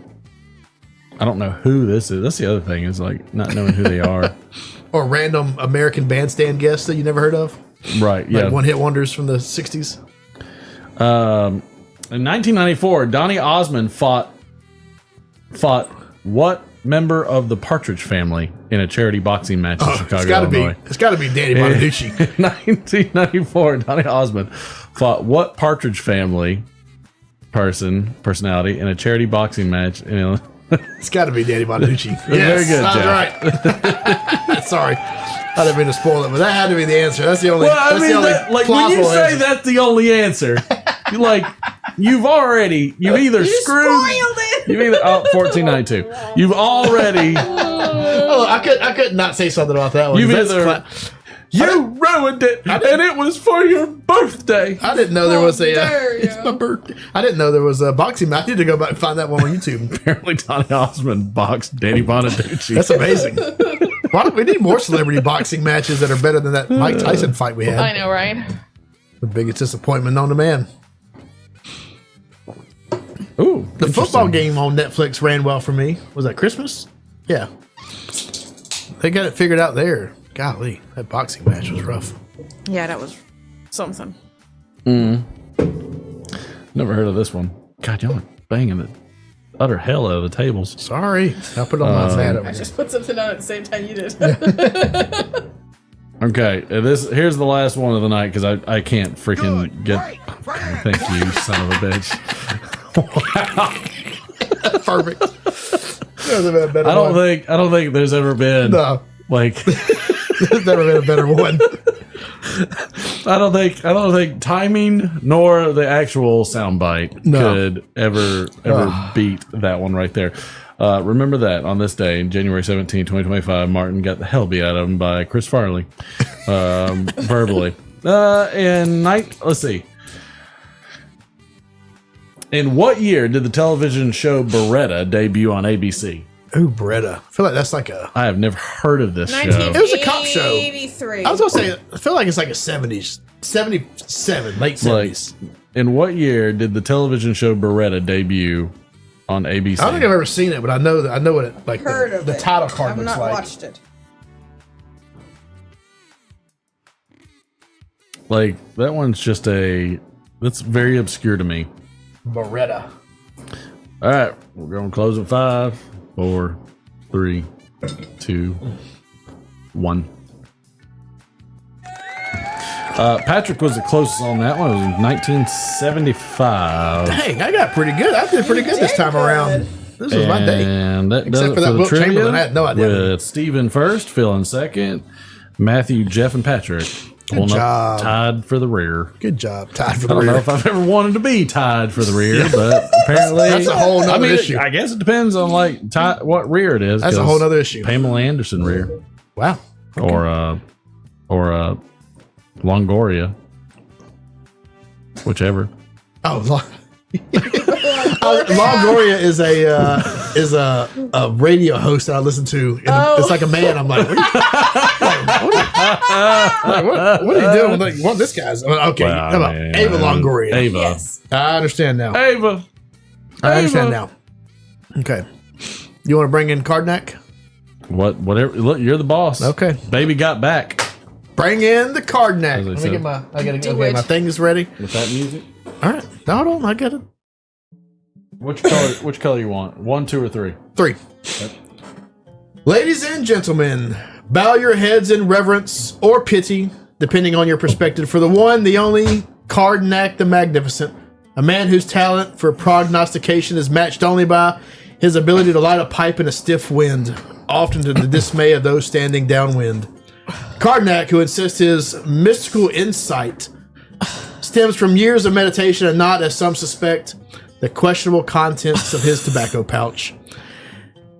A: I don't know who this is. That's the other thing, is like not knowing who they are.
C: Or random American bandstand guests that you never heard of.
A: Right. Yeah.
C: Like one-hit wonders from the 60s.
A: In 1994, Donny Osmond fought what member of the Partridge Family in a charity boxing match in Chicago, Illinois?
C: It's got to be Danny Bonaducci.
A: In 1994, Donny Osmond fought what Partridge Family personality in a charity boxing match in Illinois?
C: It's got to be Danny Bonaducci. Yes,
A: Very good,
C: that's
A: Jeff.
C: right. Sorry, I didn't mean to spoil it, but that had to be the answer. That's the only.
A: Well, I
C: that's
A: mean,
C: the only
A: like when you
C: plausible
A: say
C: answer.
A: that's the only answer, you've either screwed. You've either 1492. You've already.
C: Oh, I could not say something about that one.
A: You've
C: That's
A: either. You ruined it, and it was for your birthday.
C: I didn't know there was a.
I: dare
C: It's
I: you.
C: my birthday. I didn't know there was a boxing match. I need to go back and find that one on YouTube.
A: Apparently, Donny Osmond boxed Danny Bonaducci.
C: That's amazing. Why don't we need more celebrity boxing matches that are better than that Mike Tyson fight we had?
I: I know, right?
C: The biggest disappointment known to man.
A: Ooh,
C: The football game on Netflix ran well for me. Was that Christmas? Yeah. They got it figured out there. Golly, that boxing match was rough.
I: Yeah, that was something.
A: Never heard of this one. God, y'all are banging the utter hell out of the tables.
C: Sorry. I'll put it on my pad over
I: I
C: here.
I: just put something on at the same time you did.
A: Okay, here's the last one of the night because I can't freaking get. Thank you, son of a bitch.
C: Perfect. There's been a better
A: I don't
C: one.
A: think there's ever been
C: No.
A: like
C: There's never been a better one.
A: I don't think timing nor the actual soundbite could ever beat that one right there. Remember that on this day, January 17, 2025, Martin got the hell beat out of him by Chris Farley, verbally. Let's see. In what year did the television show Beretta debut on ABC?
C: Ooh, Beretta. I feel like that's like a.
A: I have never heard of this show.
C: It was a cop show.
I: 1983.
C: I was gonna say. I feel like it's like a 70s, 77, late 70s.
A: In what year did the television show Beretta debut on ABC?
C: I don't think I've ever seen it, but I know that I know what it like.
I: Heard of
C: The
I: it.
C: title card
I: I've
C: looks
I: not
C: like.
I: watched it.
A: Like that one's just that's very obscure to me.
C: Beretta.
A: All right, we're gonna close at 5, 4, 3, 2, 1. Patrick was the closest on that one. It was 1975.
C: Dang, I got pretty good. I did pretty good this time around. This was my day.
A: And that
C: Except
A: does
C: for
A: it
C: that
A: for the
C: Wilt
A: trivia.
C: Chamberlain. I had no idea.
A: With Steven first, Phil in second, Matthew, Jeff, and Patrick pulling up
C: job.
A: tied for the rear.
C: Good job. Tied for
A: I
C: the
A: don't know
C: rear.
A: if I've ever wanted to be tied for the rear, but apparently
C: That's a whole nother issue.
A: I guess it depends on like what rear it is.
C: That's a
A: 'cause
C: whole nother issue.
A: Pamela Anderson rear
C: Wow.
A: or Longoria, whichever.
C: Oh, Longoria is a radio host that I listen to. It's like a man. I'm like, what are you doing? I'm like, what this guy's? Okay,
A: Well,
C: how about
A: man.
C: Ava Longoria?
A: Ava.
I: Yes.
C: I understand now.
A: Ava.
C: I understand now. Okay, you want to bring in Cardnack?
A: Whatever. Look, you're the boss.
C: Okay.
A: Baby got back.
C: Bring in the Cardnack.
A: As I
C: Let me
A: said.
C: get my. I gotta
I: Do
C: go get
I: it.
C: my things ready.
A: With that music.
C: All right, hold on. I got it.
A: Which color you want? 1, 2, or 3?
C: 3. Ladies and gentlemen, bow your heads in reverence or pity, depending on your perspective, for the one, the only, Cardnack the Magnificent, a man whose talent for prognostication is matched only by his ability to light a pipe in a stiff wind, often to the dismay of those standing downwind. Karnak, who insists his mystical insight stems from years of meditation and not, as some suspect, the questionable contents of his tobacco pouch,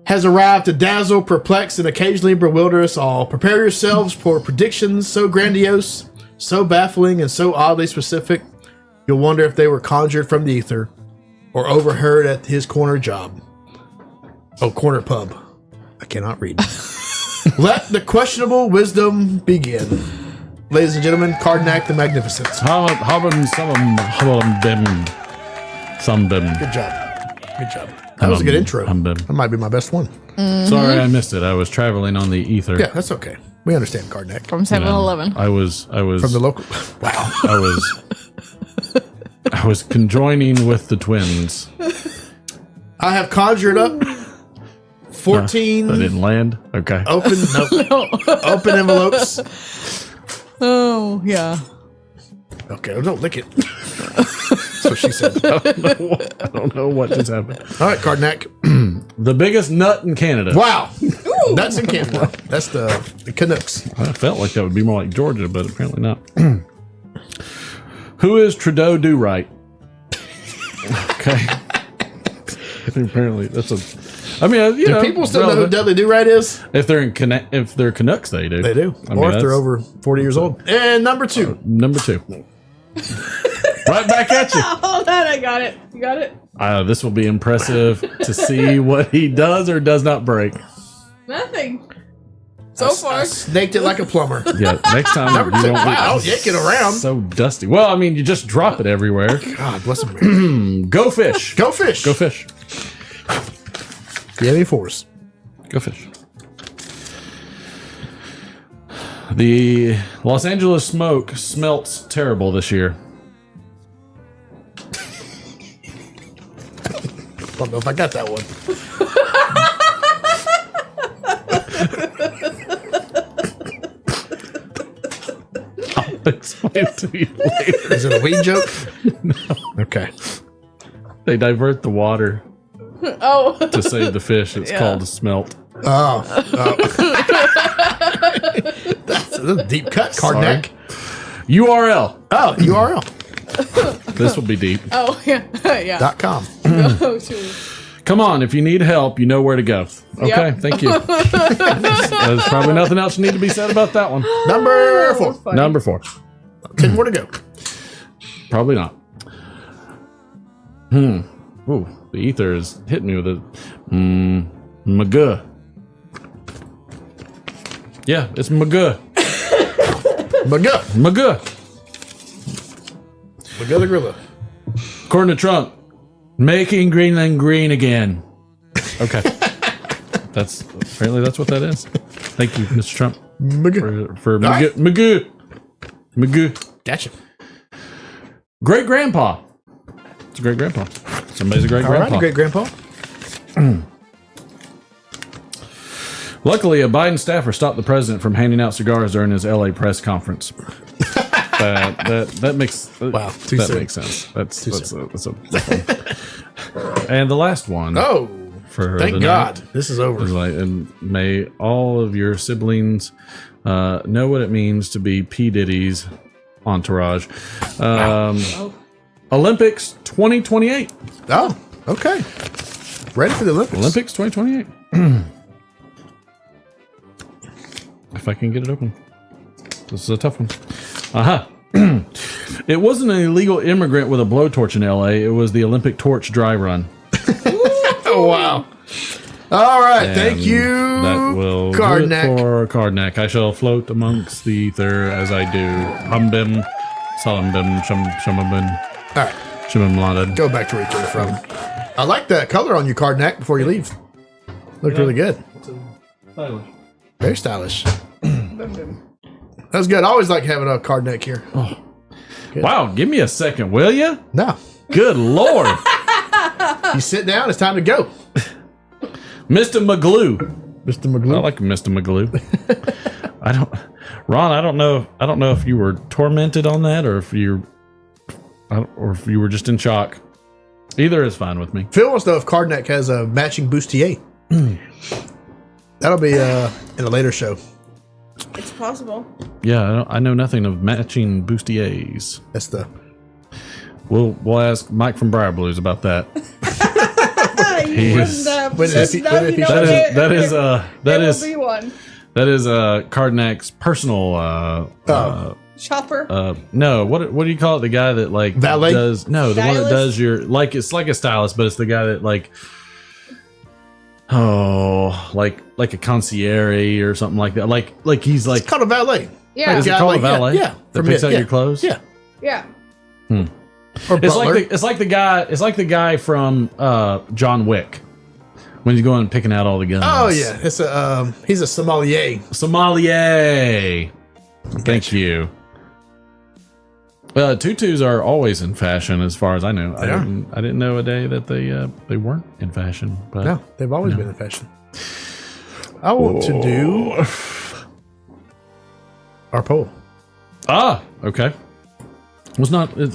C: has arrived to dazzle, perplex, and occasionally bewilder us all. Prepare yourselves for predictions so grandiose, so baffling, and so oddly specific, you'll wonder if they were conjured from the ether or overheard at his corner job. Oh, corner pub. I cannot read. Let the questionable wisdom begin. Ladies and gentlemen, Karnak the Magnificent. Good job. Good job. That was a good intro. That might be my best one.
A: Sorry, I missed it. I was traveling on the ether.
C: Yeah, that's okay. We understand Karnak.
I: From 7-Eleven.
A: I was
C: From the local. Wow.
A: I was conjoining with the twins.
C: I have conjured up 14
A: I didn't land. Okay.
C: open open envelopes.
I: Oh, yeah.
C: Okay, don't lick it. That's what she said.
A: I don't know what just happened.
C: All right, Karnak.
A: The biggest nut in Canada.
C: Wow. That's in Canada. That's the Canucks.
A: I felt like that would be more like Georgia, but apparently not. Who is Trudeau Do Right? Okay. Apparently, that's a. I mean,
C: Do people still know who Dudley Do Right is?
A: If they're if they're Canucks, they do.
C: They do. Or if they're over 40 years old. And number 2.
A: Number 2. Right back at you.
I: Hold on, I got it. You got it?
A: This will be impressive to see what he does or does not break.
I: Nothing. So far.
C: Snaked it like a plumber.
A: Yeah, next time
C: Number
A: you
C: 2.
A: don't
C: Wow, yank it around.
A: so dusty. Well, I mean, you just drop it everywhere.
C: God bless him.
A: Go fish.
C: Go fish.
A: Go fish.
C: Yeah, any force.
A: Go fish. The Los Angeles smoke smelts terrible this year.
C: I don't know if I got that one.
A: I'll explain it to you later.
C: Is it a weed joke?
A: No.
C: Okay.
A: They divert the water
I: Oh.
A: to save the fish. It's called a smelt.
C: Oh. That's a deep cut, Karnak.
A: URL.
C: Oh, URL.
A: This will be deep.
I: Oh, yeah. Yeah.
C: .com.
I: Oh, shoot.
A: Come on, if you need help, you know where to go. Okay,
I: Yep.
A: thank you. There's probably nothing else need to be said about that one.
C: Number 4.
I: Funny.
A: Number 4.
C: 10 more to go.
A: Probably not. Ooh, the ether is hitting me with a Magoo. Yeah, it's Magoo.
C: Magoo.
A: Magoo.
C: Magoo the gorilla.
A: According to Trump, making Greenland green again. Okay. Apparently that's what that is. Thank you, Mr. Trump.
C: Magoo.
A: For
C: All right.
A: Magoo. Magoo.
C: Gotcha.
A: Great grandpa. It's a great grandpa. Somebody's a great
C: All
A: grandpa.
C: right, great grandpa.
A: Luckily, a Biden staffer stopped the president from handing out cigars during his LA press conference. That makes
C: Wow, too
A: that
C: soon.
A: makes sense. That's a and the last one.
C: Oh,
A: for
C: thank
A: the
C: God.
A: night
C: This is over.
A: is like, and may all of your siblings know what it means to be P Diddy's entourage. Olympics 2028.
C: Oh, okay. Ready for the Olympics.
A: Olympics 2028. If I can get it open. This is a tough one. Aha. It wasn't an illegal immigrant with a blowtorch in LA. It was the Olympic torch dry run.
C: Oh, wow. All right. Thank
A: And
C: you,
A: That will do it
C: Karnak.
A: for Karnak. I shall float amongst the ether as I do. Humbim, salambim, shumabim,
C: All right.
A: shumamladad.
C: Go back to where you came from. I like that color on you, Karnak, before you leave. Looked really good. Very stylish. That's good. I always like having a Karnak here.
A: Wow, give me a second, will you?
C: No.
A: Good Lord.
C: You sit down. It's time to go.
A: Mr. Maglue.
C: Mr.
A: I
C: McGlue.
A: like Mr. Maglue. Ron, I don't know if you were tormented on that or if you were just in shock. Either is fine with me.
C: Phil wants to know if Karnak has a matching bustier. That'll be in a later show.
I: It's possible.
A: Yeah, I know nothing of matching bustiers.
C: That's the.
A: We'll ask Mike from Briar Blues about that.
I: You
A: is-
I: wouldn't have
C: When
I: just
C: if he-
I: now
C: when if
I: you
C: he-
I: know
A: That
I: it.
A: is
I: It will be one.
A: that is Cardinac's personal
I: Chopper.
A: no, what do you call it? The guy that like
C: Valet?
A: does no, the one that
I: Stylist?
A: does your like it's like a stylist, but it's the guy that like like a concierge or something like that. Like he's like
C: It's called a valet.
I: Yeah.
A: is it
C: Yeah,
A: called
C: like,
A: a valet?
C: yeah,
A: That
C: from
A: picks
C: it,
A: out
C: yeah.
A: your clothes?
C: Yeah.
I: Yeah.
C: Or
A: It's
C: butler.
A: like the guy from John Wick when he's going and picking out all the guns.
C: Oh yeah, it's a he's a sommelier.
A: Sommelier. Thank you. Tutus are always in fashion, as far as I know.
C: They are.
A: I didn't know a day that they weren't in fashion. But
C: No, they've always been in fashion. I want to do our poll.
A: Okay. It's not not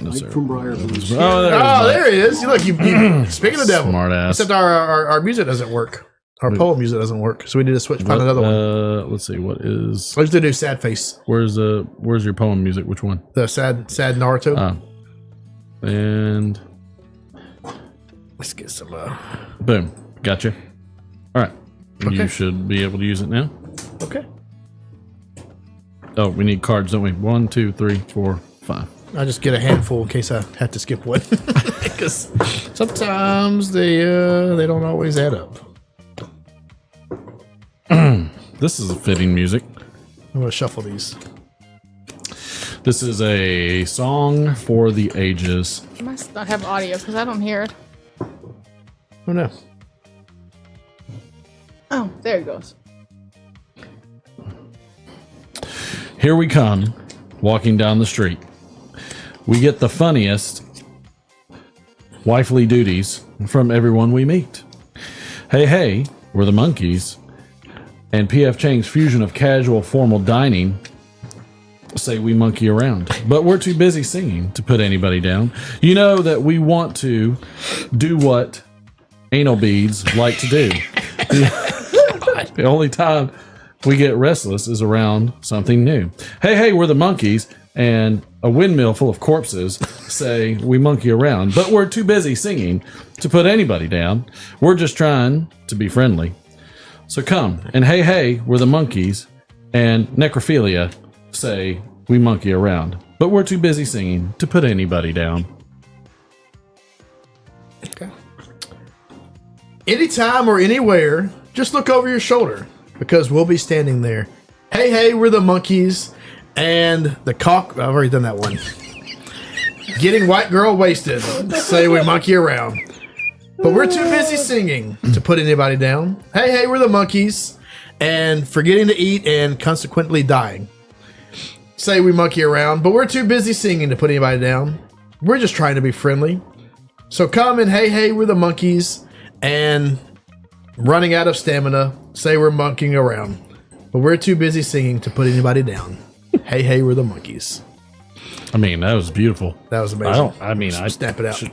A: necessarily.
F: From Briar Blues.
A: Oh, there it is,
C: Oh,
A: Mike.
C: there he is. You look, you speaking of the devil.
A: Smart ass.
C: Except our music doesn't work. Our poll music doesn't work, so we need to switch. Find another one.
A: Let's see. What is?
C: Let's do sad face.
A: Where's your poem music? Which one?
C: The sad Naruto.
A: And
C: Let's get some.
A: boom, gotcha. All right,
C: Okay.
A: you should be able to use it now.
C: Okay.
A: Oh, we need cards, don't we? 1, 2, 3, 4, 5.
C: I just get a handful in case I have to skip one, because sometimes they don't always add up.
A: This is a fitting music.
C: I'm gonna shuffle these.
A: This is a song for the ages.
I: I must not have audio because I don't hear it.
C: Oh no.
I: Oh, there it goes.
A: Here we come, walking down the street. We get the funniest wifely duties from everyone we meet. Hey, hey, we're the monkeys. And P.F. Chang's fusion of casual formal dining say we monkey around. But we're too busy singing to put anybody down. You know that we want to do what anal beads like to do. The only time we get restless is around something new. Hey, hey, we're the monkeys, and a windmill full of corpses say we monkey around, but we're too busy singing to put anybody down. We're just trying to be friendly. So come, and hey, hey, we're the monkeys, and necrophilia say we monkey around, but we're too busy singing to put anybody down.
C: Okay. Anytime or anywhere, just look over your shoulder, because we'll be standing there. Hey, hey, we're the monkeys, and the cock. I've already done that one. Getting white girl wasted. Say we monkey around. But we're too busy singing to put anybody down. Hey, hey, we're the monkeys, and forgetting to eat and consequently dying. Say we monkey around, but we're too busy singing to put anybody down. We're just trying to be friendly. So come and hey, hey, we're the monkeys, and running out of stamina, say we're monkeying around, but we're too busy singing to put anybody down. Hey, hey, we're the monkeys.
A: I mean, that was beautiful.
C: That was amazing.
A: I
C: Snap it out.
A: should-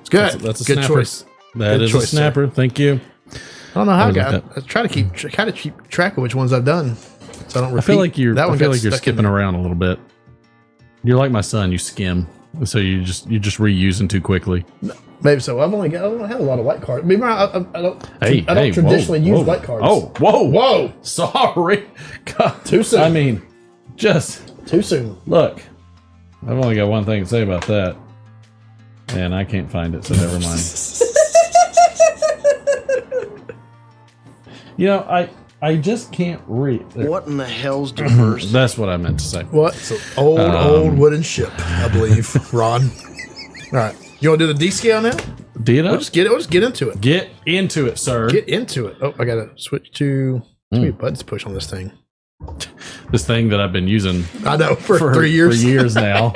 C: It's good.
A: That's a
C: good
A: snapper.
C: choice.
A: That
C: Good
A: is
C: choice,
A: a snapper. Thank you.
C: I don't know how I
A: was
C: got.
A: like
C: I try to keep track of which ones I've done, so I don't repeat.
A: I feel like you're
C: That one got stuck in
A: skipping
C: there.
A: around a little bit. You're like my son. You skim, so you just reusing too quickly.
C: Maybe so. I don't have a lot of white cards. Maybe I don't.
A: Hey,
C: I don't
A: hey,
C: traditionally
A: whoa,
C: use
A: whoa.
C: white cards.
A: Oh, whoa,
C: Whoa.
A: Sorry. God,
C: Too soon.
A: I mean, just
C: Too soon.
A: look. I've only got one thing to say about that, and I can't find it, so never mind. You know, I just can't read.
J: What in the hell's diverse?
A: That's what I meant to say.
C: What? It's an old wooden ship, I believe, Ron. All right. You want to do the D scale now?
A: D it up.
C: We'll just get into it.
A: Get into it, sir.
C: Get into it. Oh, I gotta switch to. Too many buttons to push on this thing.
A: This thing that I've been using
C: I know for 3 years.
A: For years now.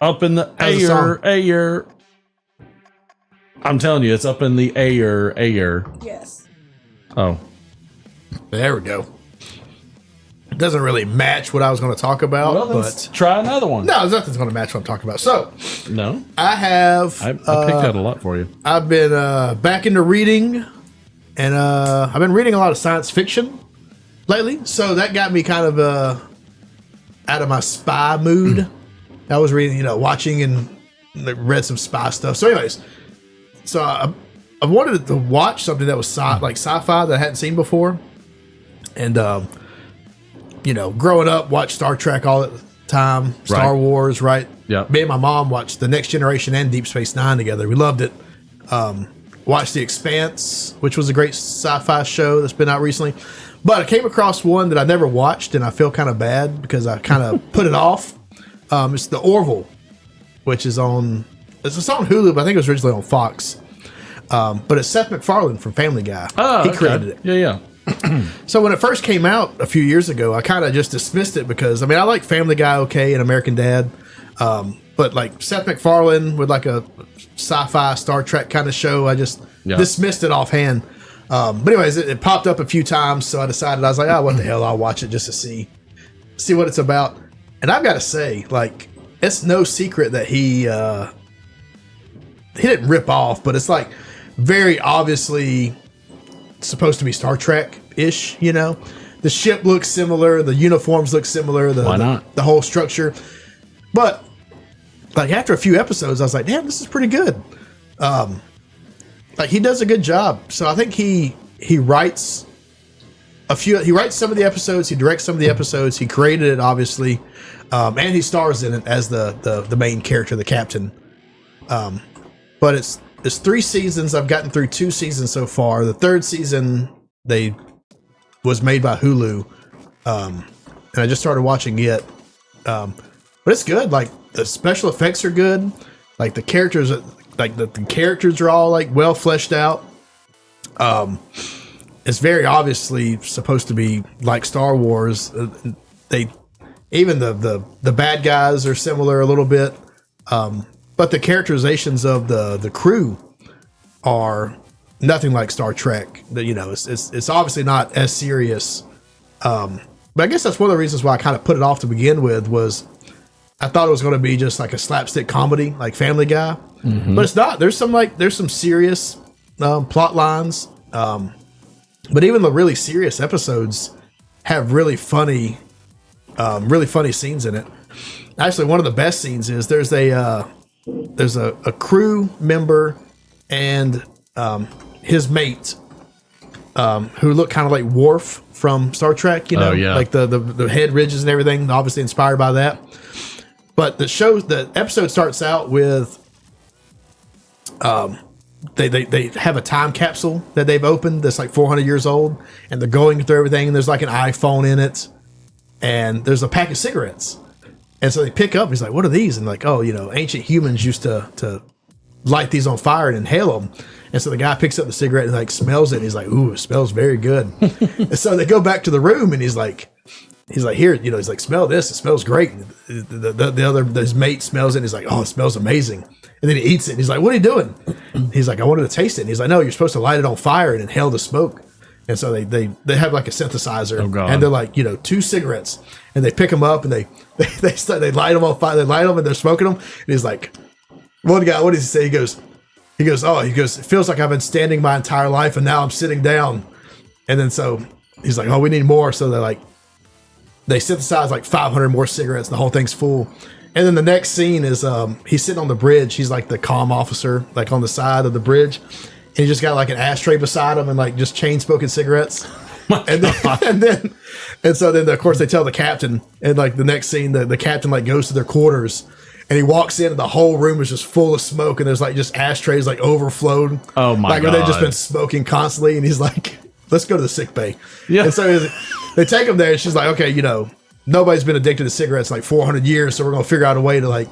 A: Up in the
C: How's the song?
A: air. I'm telling you, it's up in the air.
I: Yes.
A: Oh,
C: There we go. It doesn't really match what I was going to talk about,
A: well,
C: but
A: try another one.
C: no, nothing's going to match what I'm talking about. So
A: No,
C: I have.
A: I picked out a lot for you.
C: I've been back into reading And I've been reading a lot of science fiction lately, so that got me kind of out of my spy mood. I was reading, watching and read some spy stuff. So anyways, so I wanted to watch something that was sci-fi that I hadn't seen before. And, growing up, watched Star Trek all the time, Star Wars, right?
A: Yeah.
C: Me and my mom watched The Next Generation and Deep Space Nine together. We loved it. Watched The Expanse, which was a great sci-fi show that's been out recently. But I came across one that I never watched, and I feel kind of bad because I kind of put it off. It's The Orville, which is on Hulu, but I think it was originally on Fox. But it's Seth MacFarlane from Family Guy. He created it.
A: Yeah.
C: So when it first came out a few years ago, I kind of just dismissed it because, I like Family Guy and American Dad. But like Seth MacFarlane with like a sci-fi Star Trek kind of show, I just dismissed it offhand. But anyways, it popped up a few times, so I decided, I was like, what the hell, I'll watch it just to see what it's about. And I've got to say, like, it's no secret that he didn't rip off, but it's like very obviously supposed to be Star Trek-ish, The ship looks similar, the uniforms look similar,
A: Why not?
C: The whole structure. But like after a few episodes, I was like, damn, this is pretty good. Like he does a good job. So I think he writes he writes some of the episodes, he directs some of the episodes, he created it obviously, and he stars in it as the main character, the captain. But it's 3 seasons. I've gotten through 2 seasons so far. The 3rd season was made by Hulu, and I just started watching it. But it's good. Like the special effects are good. Like the characters, the characters are all like well fleshed out. It's very obviously supposed to be like Star Wars. Even the bad guys are similar a little bit. But the characterizations of the crew are nothing like Star Trek. It's obviously not as serious. But I guess that's one of the reasons why I kind of put it off to begin with, was I thought it was going to be just like a slapstick comedy, like Family Guy. Mm-hmm. But it's not. There's some serious plot lines. But even the really serious episodes have really funny scenes in it. Actually, one of the best scenes is there's a crew member and his mate who look kind of like Worf from Star Trek, like the head ridges and everything, obviously inspired by that. But the episode starts out with they have a time capsule that they've opened that's like 400 years old, and they're going through everything, and there's like an iPhone in it, and there's a pack of cigarettes. And so they pick up, he's like, what are these? And like, ancient humans used to light these on fire and inhale them. And so the guy picks up the cigarette and like smells it. And he's like, ooh, it smells very good. And so they go back to the room, and he's like, here, he's like, smell this. It smells great. And his mate smells it. And he's like, oh, it smells amazing. And then he eats it. And he's like, what are you doing? He's like, I wanted to taste it. And he's like, no, you're supposed to light it on fire and inhale the smoke. And so they have like a synthesizer, and they're like, 2 cigarettes, and they pick them up and they light them on fire. They light them and they're smoking them. And he's like, one guy, what does he say? He goes, it feels like I've been standing my entire life and now I'm sitting down. And then so he's like, oh, we need more. So they synthesize like 500 more cigarettes, and the whole thing's full. And then the next scene is he's sitting on the bridge. He's like the comm officer, like on the side of the bridge. And he just got like an ashtray beside him and like just chain smoking cigarettes. And so then of course they tell the captain, and like the next scene, the captain like goes to their quarters, and he walks in and the whole room is just full of smoke, and there's like just ashtrays like overflowed.
A: Oh my God.
C: Like where they've just been smoking constantly. And he's like, let's go to the sick bay.
A: Yeah.
C: And so they take him there, and she's like, okay, nobody's been addicted to cigarettes in like 400 years. So we're going to figure out a way to like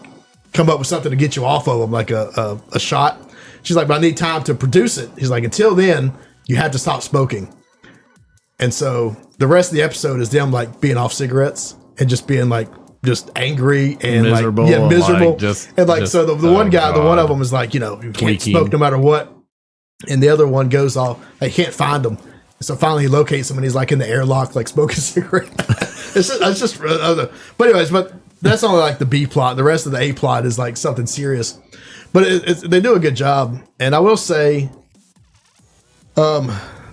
C: come up with something to get you off of them, like a shot. She's like, but I need time to produce it. He's like, until then, you have to stop smoking. And so the rest of the episode is them like being off cigarettes and just being like just angry and
A: miserable,
C: like miserable. So the one guy,
A: God.
C: the one of them is like, you can't smoke no matter what. And the other one goes off, they can't find him. And so finally he locates him, and he's like in the airlock, like smoking a cigarette. But anyways, that's only like the B plot. The rest of the A plot is like something serious. But they do a good job. And I will say,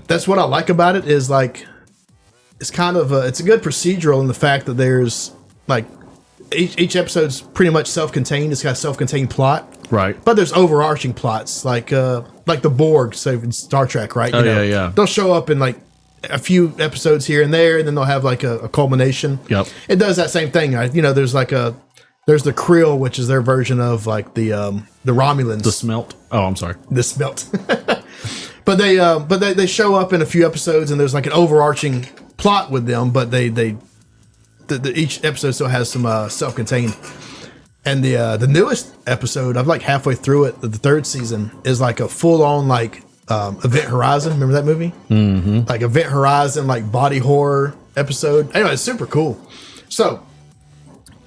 C: that's what I like about it is like it's kind of it's a good procedural in the fact that there's like each episode's pretty much self-contained. It's got a self-contained plot,
A: Right.
C: but there's overarching plots like the Borg, so in Star Trek, right?
A: Oh, yeah.
C: They'll show up in like a few episodes here and there, and then they'll have like a culmination.
A: Yep.
C: It does that same thing. There's like there's the Krill, which is their version of like the Romulans.
A: The smelt. Oh, I'm sorry.
C: The smelt. But they show up in a few episodes, and there's like an overarching plot with them. But each episode still has some self-contained. And the newest episode, I'm like halfway through it. The third season is like a full-on like Event Horizon. Remember that movie? Mm-hmm. Like Event Horizon, like body horror episode. Anyway, it's super cool. So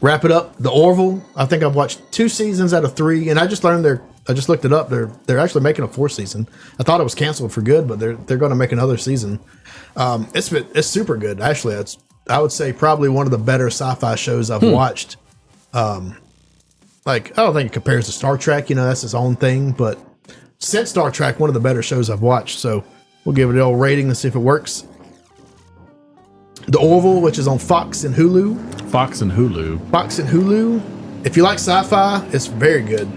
C: wrap it up. The Orville. I think I've watched 2 seasons out of 3, and I just learned I just looked it up. They're actually making a 4th season. I thought it was canceled for good, but they're going to make another season. It's super good. Actually, it's I would say probably one of the better sci-fi shows I've watched. Like I don't think it compares to Star Trek. That's its own thing, but since Star Trek, one of the better shows I've watched. So we'll give it an old rating and see if it works. The Orville, which is on Fox and Hulu.
A: Fox and Hulu. If you like sci-fi, it's very good.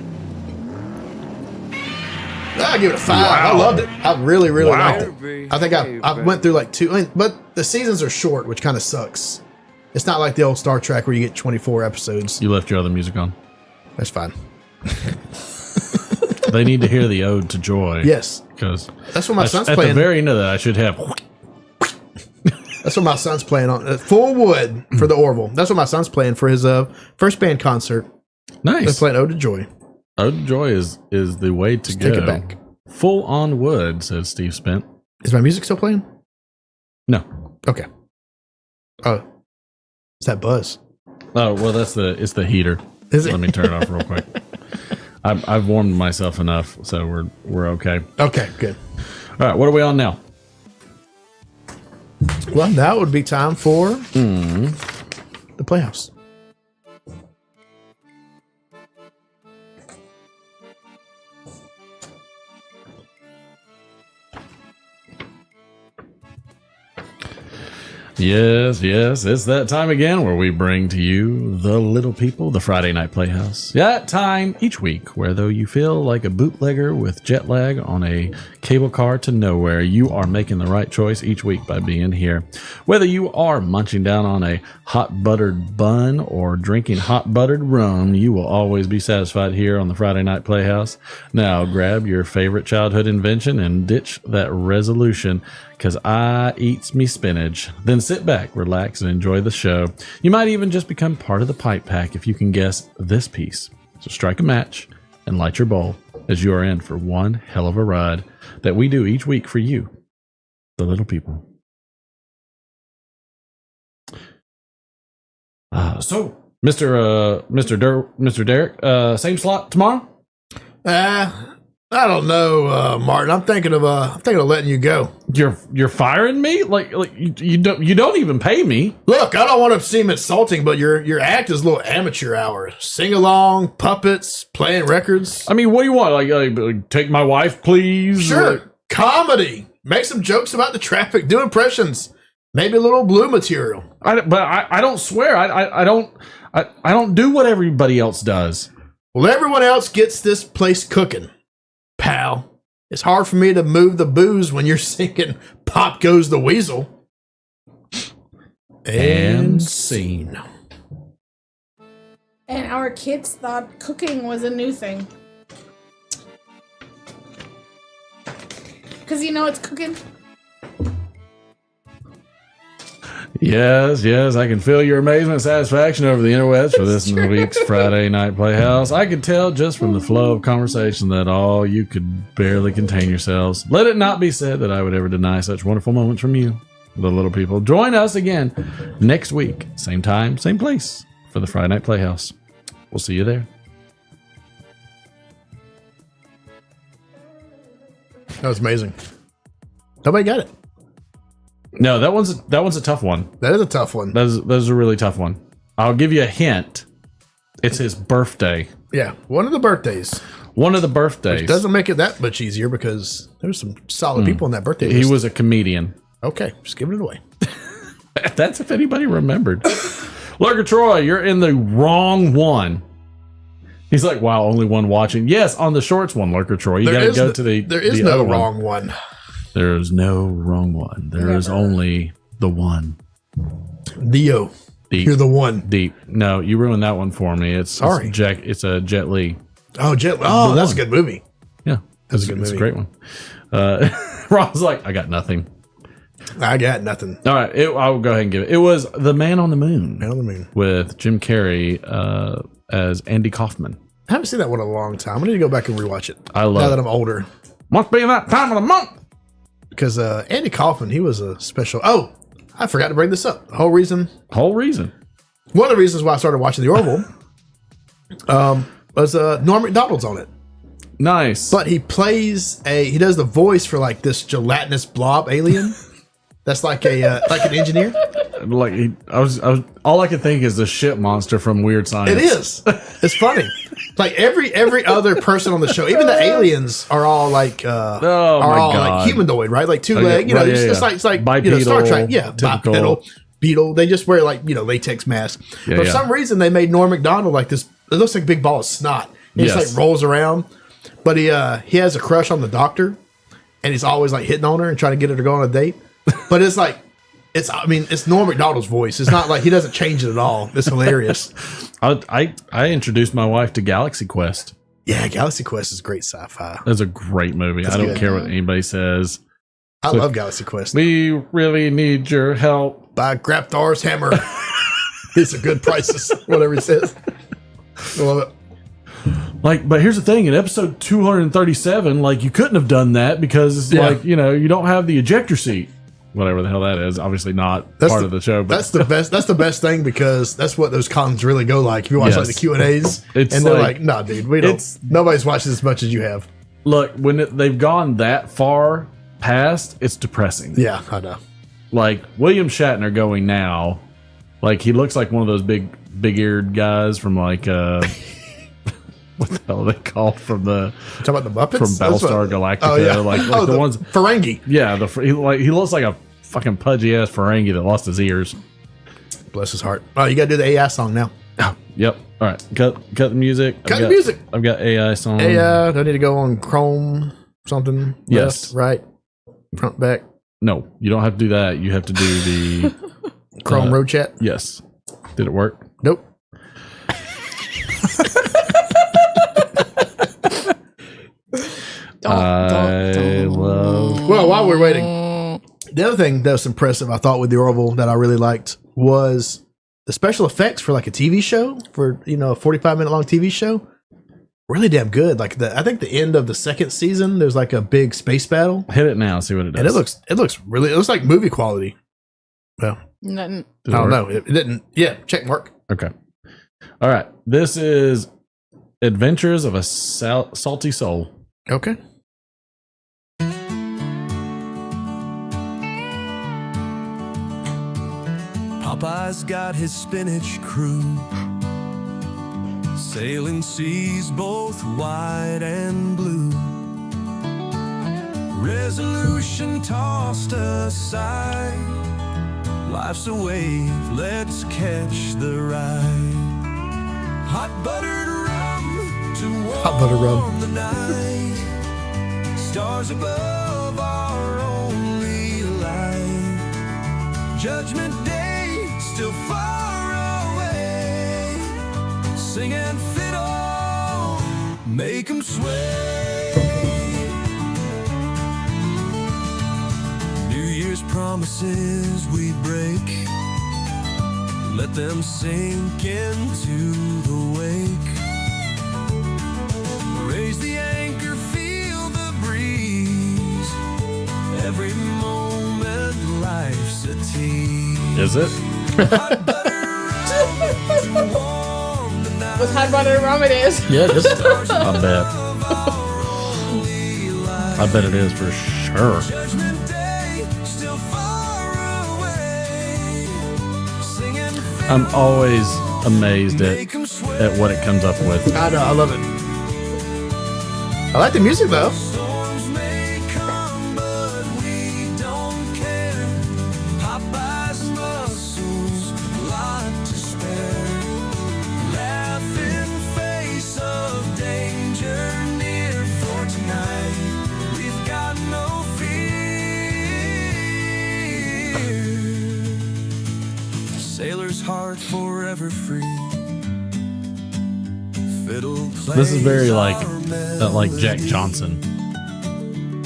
A: I give it a 5. Wow.
C: I loved it. I really liked it. I think I went through like 2, but the seasons are short, which kind of sucks. It's not like the old Star Trek where you get 24 episodes.
A: You left your other music on.
C: That's fine.
A: They need to hear the ode to joy.
C: Yes,
A: because
C: that's what my son's
A: at
C: playing.
A: At the very end of that, I should have.
C: That's what my son's playing on. Full wood for the Orville. That's what my son's playing for his first band concert.
A: Nice.
C: They're playing Ode to Joy.
A: Ode to joy is the way to go.
C: Take it back.
A: Full on wood, says Steve Spent.
C: Is my music still playing?
A: No.
C: Okay. Oh, it's that buzz.
A: Oh well, it's the heater.
C: Is it?
A: Let me turn it off real quick. I've warmed myself enough, so we're okay.
C: Okay, good.
A: All right, what are we on now?
C: Well, now would be time for the Playhouse.
A: Yes, it's that time again where we bring to you the little people, the Friday Night Playhouse. That time each week where though you feel like a bootlegger with jet lag on a cable car to nowhere, you are making the right choice each week by being here. Whether you are munching down on a hot buttered bun or drinking hot buttered rum, you will always be satisfied here on the Friday Night Playhouse. Now grab your favorite childhood invention and ditch that resolution, because I eats me spinach. Then sit back, relax, and enjoy the show. You might even just become part of the pipe pack if you can guess this piece. So strike a match and light your bowl, as you are in for one hell of a ride that we do each week for you, the little people. So, Mr. Derek, same slot tomorrow?
C: I don't know, Martin. I'm thinking of letting you go.
A: You're firing me? Like you don't even pay me.
C: Look, I don't want to seem insulting, but your act is a little amateur hour. Sing along, puppets, playing records.
A: I mean, what do you want? Like take my wife, please?
C: Sure.
A: Like,
C: comedy. Make some jokes about the traffic. Do impressions. Maybe a little Blue material.
A: I don't swear. I don't do what everybody else does.
C: Well, everyone else gets this place cooking. Pal, it's hard for me to move the booze when you're singing Pop Goes the Weasel. And scene.
I: And our kids thought cooking was a new thing. Because it's cooking.
A: Yes, I can feel your amazement and satisfaction over the interwebs for this week's Friday Night Playhouse. I could tell just from the flow of conversation that all you could barely contain yourselves. Let it not be said that I would ever deny such wonderful moments from you, the little people. Join us again next week, same time, same place, for the Friday Night Playhouse. We'll see you there.
C: That was amazing. Nobody got it.
A: No, that one's a tough one.
C: That is a tough one.
A: That is a really tough one. I'll give you a hint. It's his birthday.
C: Yeah, one of the birthdays.
A: One of the birthdays.
C: Which doesn't make it that much easier because there's some solid people on that birthday
A: He
C: list.
A: was a comedian.
C: Okay, just giving it away.
A: That's if anybody remembered. Lurker Troy, you're in the wrong one. He's like, wow, only one watching. Yes, on the shorts one, Lurker Troy. You got to go to the.
C: There is
A: the
C: no
A: other
C: wrong one.
A: There is no wrong one. There is only the one.
C: Dio.
A: Deep.
C: You're the one.
A: Deep. No, you ruined that one for me.
C: Sorry.
A: It's a Jet Li.
C: Oh, Oh, that's a good movie.
A: Yeah,
C: That's a good
A: It's a
C: movie.
A: great one. Ron's like, I got nothing.
C: I got nothing.
A: All right, I'll go ahead and give it. It was The Man on the Moon.
C: Man on the Moon.
A: With Jim Carrey as Andy Kaufman.
C: I haven't seen that one in a long time. I need to go back and rewatch it.
A: I love
C: now that
A: it.
C: I'm older.
A: Must be that time of the month.
C: Because Andy Kaufman, he was a special. Oh, I forgot to bring this up. The whole reason. One of the reasons why I started watching The Orville was Norm Macdonald's on it.
A: Nice.
C: But he does the voice for like this gelatinous blob alien. That's like an engineer.
A: All I could think is the shit monster from Weird Science.
C: It is. It's funny. Like every other person on the show, even the aliens are all like like humanoid, right? Like two leg.
A: Right,
C: it's like
A: bipedal,
C: Star Trek. Yeah,
A: typical.
C: bipedal, beetle. They just wear like latex masks.
A: Yeah,
C: but for some reason, they made Norm Macdonald like this. It looks like a big ball of snot. He just like rolls around. But he has a crush on the doctor, and he's always like hitting on her and trying to get her to go on a date. But it's like. It's Norm Macdonald's voice. It's not like he doesn't change it at all. It's hilarious.
A: I introduced my wife to Galaxy Quest.
C: Yeah, Galaxy Quest is great sci-fi.
A: That's a great movie.
C: That's
A: I don't
C: good.
A: care what anybody says.
C: I love Galaxy Quest.
A: We really need your help.
C: Buy Graptar's hammer. It's a good prices. Whatever he says. I love it.
A: But here's the thing: in episode 237, you couldn't have done that because it's you don't have the ejector seat. Whatever the hell that is, obviously not part of the show. But
C: that's the best. That's the best thing because that's what those cons really go like. If you watch like the Q&As, and they're like, "Nah, dude, we don't. Nobody's watching as much as you have."
A: Look, when they've gone that far past, it's depressing.
C: Yeah, I know.
A: Like William Shatner going now, he looks like one of those big-eared guys from what the hell are they called from the?
C: Talking about the Muppets
A: from Battlestar Galactica?
C: Oh, yeah.
A: The ones
C: Ferengi.
A: Yeah, he looks like a fucking pudgy ass Ferengi that lost his ears.
C: Bless his heart. Oh, you got to do the AI song now.
A: Oh, yep. All right, cut the music.
C: Cut the music.
A: I've got AI song.
C: AI. Do I need to go on Chrome something?
A: Yes.
C: Left, right, front, back.
A: No, you don't have to do that. You have to do the
C: Chrome Road Chat.
A: Yes. Did it work?
C: Nope. Well, while we're waiting, the other thing that was impressive, I thought, with the Orville that I really liked was the special effects for a TV show, for a 45-minute long TV show. Really damn good. I think the end of the second season, there's a big space battle.
A: Hit it now, see what it does.
C: And it looks like movie quality. Well,
I: Nothing.
C: I don't know. It didn't. Yeah, check mark.
A: Okay. All right. This is Adventures of a Salty Soul.
C: Okay.
B: Popeye's got his spinach crew, sailing seas both wide and blue. Resolution tossed aside, life's a wave, let's catch the ride. Hot buttered rum to warm the night, stars above our only light. Judgment Day still far away, singing fiddle, make 'em sway. New Year's promises we break, let them sink into the wake. Raise the anchor, feel the breeze, every moment life's a tease.
A: Is it?
B: Hot butter rum to warm the night.
I: With hot butter rum it is.
A: Yeah, it is. I bet. I bet it is for sure.
B: Judgment Day still far away, singing
A: I'm always amazed at what it comes up with.
C: I know. I love it. I like the music though.
B: Storms may come, but we don't care. Popeye's muscles, lot to spare. Laugh in face of danger near for tonight. We've got no fear. Sailor's heart forever free. Fiddle
A: This is very
B: plays
A: like Jack Johnson,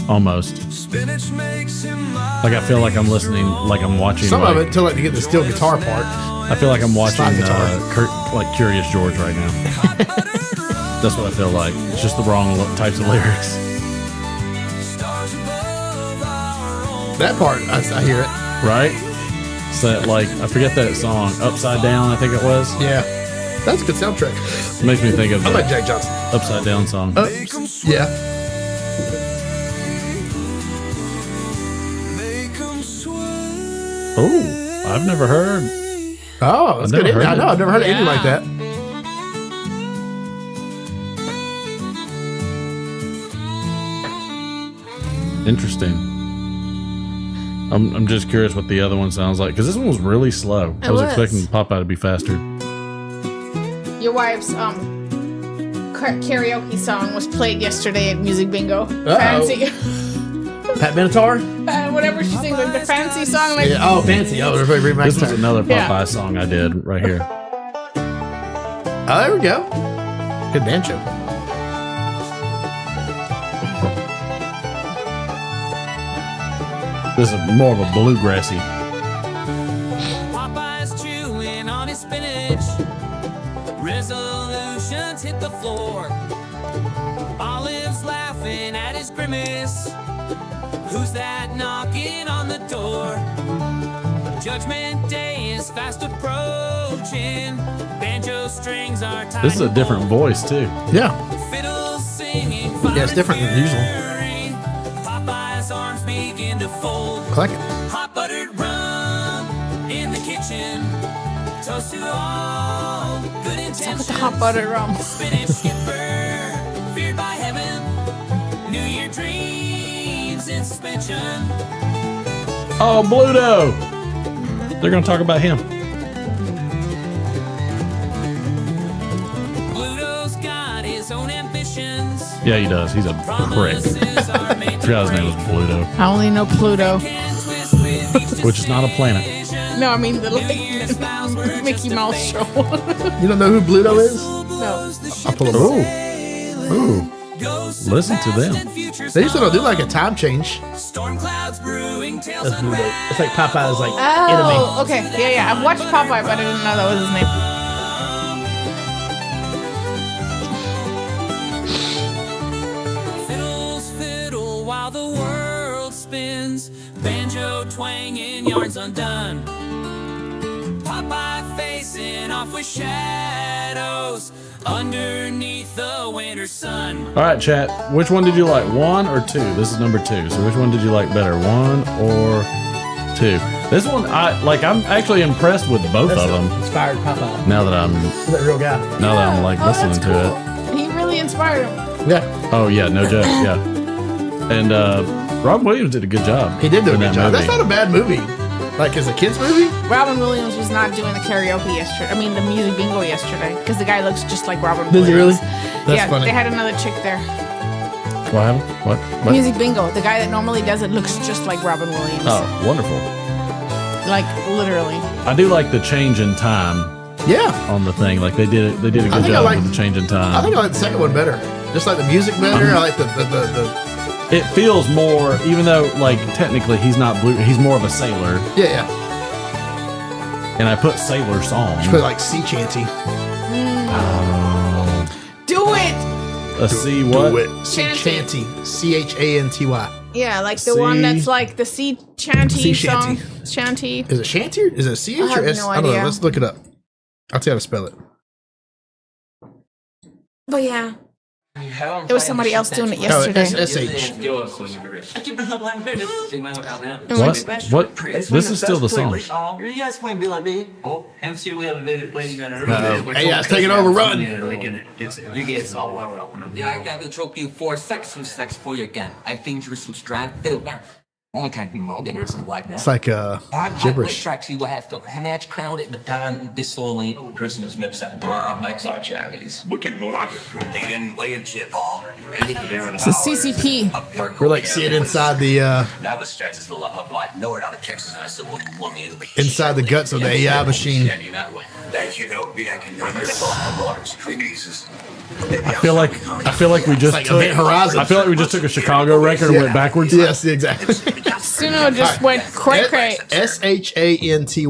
A: almost.
B: Spinach makes him
A: Like I feel like I'm listening, like I'm watching.
C: Some
A: like,
C: of it until like you get the steel guitar part.
A: I feel like I'm watching
C: Slide guitar.
A: like Curious George right now. That's what I feel like. It's just the wrong types of lyrics.
C: That part, I hear it.
A: Right? So like I forget that song, Upside Down. I think it was.
C: Yeah, that's a good soundtrack.
A: It makes me think of
C: I
A: the
C: like Jack Johnson.
A: Upside Down song.
C: Yeah.
A: Oh, I've never heard.
C: Oh, that's
A: I've
C: good.
A: never heard
C: I know.
A: it.
C: I've never heard anything like that.
A: Interesting. I'm just curious what the other one sounds like because this one was really slow. I was expecting Popeye to be faster.
I: Your wife's karaoke song was played yesterday at Music Bingo. Fancy.
C: Pat Benatar?
I: Whatever she sings, like the fancy song. Like,
C: Yeah. Oh, fancy. Oh, everybody read
A: This was another Popeye
I: Yeah.
A: song I did right here.
C: Oh, there we go. Good banjo.
A: This is more of a bluegrassy.
B: Popeye's chewing on his spinach. Resolutions hit the floor. Olive's laughing at his grimace. Who's that knocking on the door? Judgment Day is fast approaching. Banjo strings are tied.
A: This is a different voice too.
C: Yeah.
B: Fiddles singing.
C: Yeah, it's different than usual.
B: Popeye's arms begin to fold.
C: I like it.
B: Hot buttered rum in the kitchen. Toast to all good intentions.
I: with the hot buttered rum.
B: Spinach skipper, feared by heaven. New Year dreams in suspension.
A: Oh, Bluto! They're gonna talk about him.
B: Bluto's got his own ambitions.
A: Yeah, he does. He's a prick.
B: Promises are made to
A: Forgot his name was
B: break.
A: Bluto,
I: I only know Pluto.
B: Can twist with each
A: which is not a planet.
B: decision.
I: No, I mean the
B: New Year's vows were
I: like, Mickey
B: just a
I: Mouse
B: fake.
I: show.
C: You don't know who Bluto is?
I: No.
C: I'll pull him up.
A: Ooh, listen to them.
C: They used to do like a time change.
B: Storm clouds brewing, tales
C: That's Bluto.
B: unwrapped.
C: It's like Popeye's like
I: Oh, okay. Yeah, yeah. I've watched Popeye, but I didn't know that was his name.
B: Fiddles fiddle while the world spins. Banjo twanging, yarns undone. Popeye facing off with shadows underneath the winter sun.
A: All right, chat. Which one did you like, 1 or 2? This is number 2. So which one did you like better, 1 or 2? This one, I'm actually impressed with both of them.
C: Inspired Popeye.
A: Now that I'm
C: That real guy.
A: like listening
I: that's
A: to
I: cool.
A: it.
I: He really inspired him.
C: Yeah.
A: Oh yeah, no joke. Yeah, and Rob Williams did a good job.
C: He did do a
A: in
C: good
A: that
C: job.
A: movie.
C: That's not a bad movie. Like as a kid's movie?
I: Robin Williams was not doing the karaoke yesterday. I mean, the music bingo yesterday, because the guy looks just like Robin
C: Does he really?
I: Williams.
C: That's
I: yeah,
C: funny.
I: they had another chick there.
A: What happened? What?
I: Music bingo. The guy that normally does it looks just like Robin Williams.
A: Oh, wonderful.
I: Like literally.
A: I do like the change in time
C: Yeah.
A: on the thing. Like they did a good
C: think I
A: job
C: like-
A: with the change in time.
C: I think I like the second one better. Just like the music better. I like the
A: It feels more, even though like technically he's not blue. He's more of a sailor,
C: yeah.
A: and I put sailor song.
C: Put like sea chanty.
I: Do it.
A: A C what?
C: Do it. Sea
I: Chanty.
C: chanty. CHANTY.
I: Yeah, like the one that's like the sea chanty
C: Sea
I: song.
C: shanty.
I: Shanty.
C: Is it shanty or is it CH
I: I
C: or
I: have
C: S?
I: no
C: I don't know.
I: idea.
C: Let's look it up. I'll tell you how to spell it.
I: But yeah, It was somebody else doing it
C: Oh,
I: yesterday.
C: SH.
A: What? This is still the song.
C: Hey, yeah, it's taking over. Run.
B: Yeah, I got the trophy for sex and sex for you again. I think you're subtracted.
C: It's like gibberish.
B: Tracks you will have to match crown it, but down this only Christmas mips at makes our charities. We can move on. They didn't lay a chip all.
I: It's a CCP.
C: We're like seeing inside the
B: Now the stretch is the love of life. Nowhere out of Texas, I still look at me.
C: inside the guts of the AI machine.
A: I feel like we just
C: like
A: took,
C: Event Horizon.
A: I feel like we just took a Chicago record and went backwards.
C: Yes, exactly.
I: Suno just went cray cray.
C: SHANTY.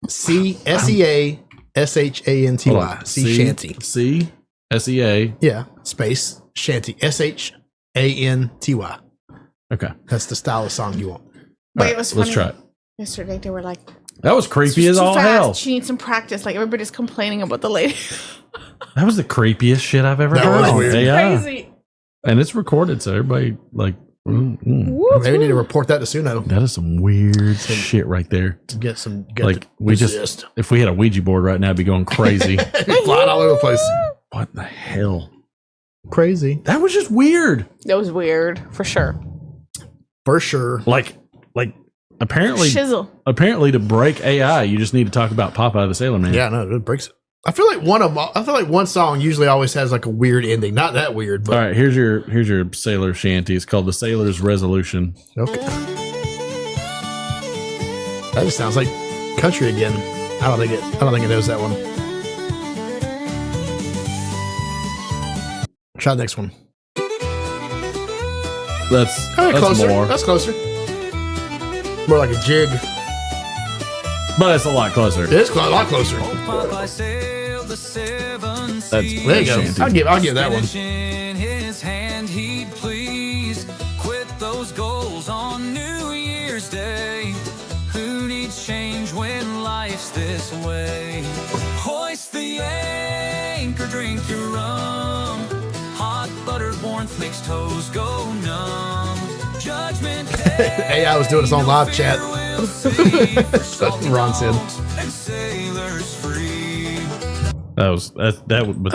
C: SEA SHANTY. Sea shanty.
A: C-S-E-A.
C: Yeah. Space shanty. SHANTY.
A: Okay.
C: That's the style of song you want.
I: Wait, it was funny.
A: Let's try it.
I: Yesterday they were like,
A: That was creepy as
I: too
A: all
I: fast.
A: hell.
I: She needs some practice. Like everybody's complaining about the lady.
A: That was the creepiest shit I've ever
C: That
A: heard.
C: was
A: on
C: weird.
A: AI.
I: Crazy.
A: And it's recorded, so everybody like.
C: Maybe we need to report that to Suno.
A: That is some weird shit right there.
C: Get some.
A: Like we just, if we had a Ouija board right now, it'd be going crazy.
C: flying all over the place.
A: What the hell?
C: Crazy.
A: That was just weird.
I: That was weird for sure.
C: For sure.
A: Like apparently,
I: Shizzle.
A: apparently to break AI, you just need to talk about Popeye the Sailor Man.
C: Yeah, no, it breaks it. I feel like one song usually always has like a weird ending. Not that weird, but
A: All right, here's your sailor shanty. It's called the Sailor's Resolution.
C: okay. That just sounds like country again. I don't think it knows that one. Try the next one.
A: That's
C: Closer.
A: more,
C: That's closer. More like a jig.
A: but it's a lot closer.
C: It's a lot closer.
B: Popeye sailed the seven
A: That's
B: seas.
C: There you go.
A: shanty.
C: I'll give that one.
B: In his hand he'd please quit those goals on New Year's Day. Who needs change when life's this way? Hoist the anchor, drink your rum. Hot buttered warmth makes toes go numb. Judgment Day.
C: AI was doing its own live chat.
B: That's
C: what Ron said.
B: And sailors free.
A: That's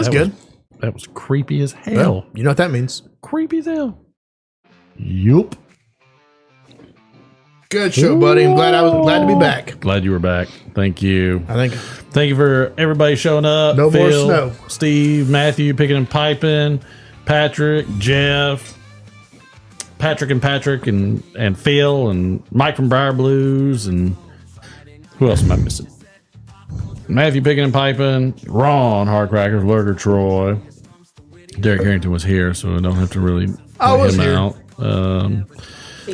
C: good.
A: That was creepy as hell.
C: Well, you know what that means.
A: Creepy as hell. Yup.
C: Good show, buddy. I'm glad to be back.
A: Glad you were back. Thank you.
C: I think
A: Thank you for everybody showing up.
C: No more
A: Phil,
C: snow.
A: Steve, Matthew, picking and piping, Patrick, Jeff, Patrick and Phil and Mike from Briar Blues, and who else am I missing? Matthew picking and piping, Ron Hardcrackers, Lurker Troy. Derek Harrington was here, so I don't have to really point him out.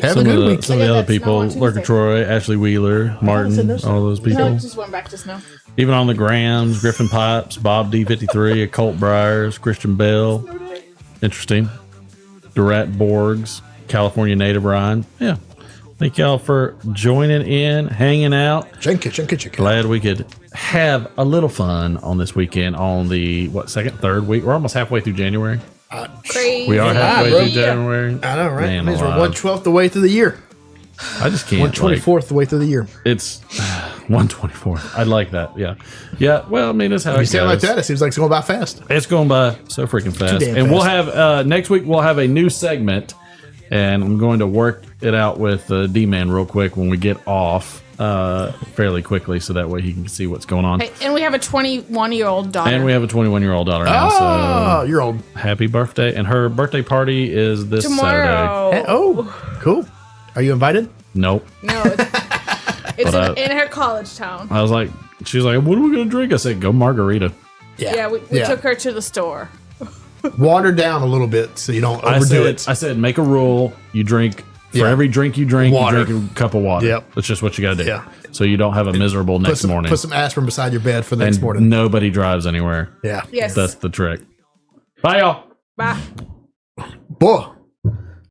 C: have a good week.
A: Some of the other people, Lurker Troy, Ashley Wheeler, Martin, all those people.
I: No, it just went back to snow.
A: Even on the Grams, Griffin Pipes, Bob D53, Occult Briars, Christian Bell. Interesting. Durat Borgs, California Native Ryan. Yeah. Thank y'all for joining in, hanging out.
C: Chicken.
A: Glad we could have a little fun on this weekend on the, third week? We're almost halfway through January.
I: Crazy.
A: We are halfway
C: bro.
A: through January.
C: I know, right?
A: Man
C: Means we're
A: alive.
C: 1/12 the way through the year.
A: I just can't.
C: 1/24 the way through the year.
A: It's 1/24. I like that. Yeah. Yeah. Well, I mean, that's how
C: You
A: it
C: say it like
A: goes.
C: that, it seems like it's going by fast.
A: It's going by so freaking fast.
C: damn
A: And we'll
C: fast.
A: have next week we'll have a new segment, and I'm going to work it out with D-Man real quick when we get off fairly quickly, so that way he can see what's going on.
I: Hey, and we have a 21-year-old daughter.
A: And we have a 21-year-old daughter now.
C: Oh,
A: So
C: you're old.
A: happy birthday! And her birthday party is this Saturday.
I: tomorrow.
C: Hey, oh, cool. Are you invited?
A: Nope.
I: No, it's
A: But
I: in her college town.
A: I was like, she's like, what are we gonna drink? I said, go margarita.
I: Yeah, we took her to the store.
C: Water down a little bit so you don't overdo it.
A: I said, make a rule. You drink for
C: Yeah.
A: every drink you drink,
C: Water.
A: you drink a cup of water.
C: Yep.
A: That's just what you got to do.
C: Yeah.
A: So you don't have a miserable next morning.
C: Put some aspirin beside your bed for the next
A: And
C: morning.
A: nobody drives anywhere.
C: Yeah.
I: Yes.
A: That's the trick. Bye, y'all.
I: Bye.
C: Boy.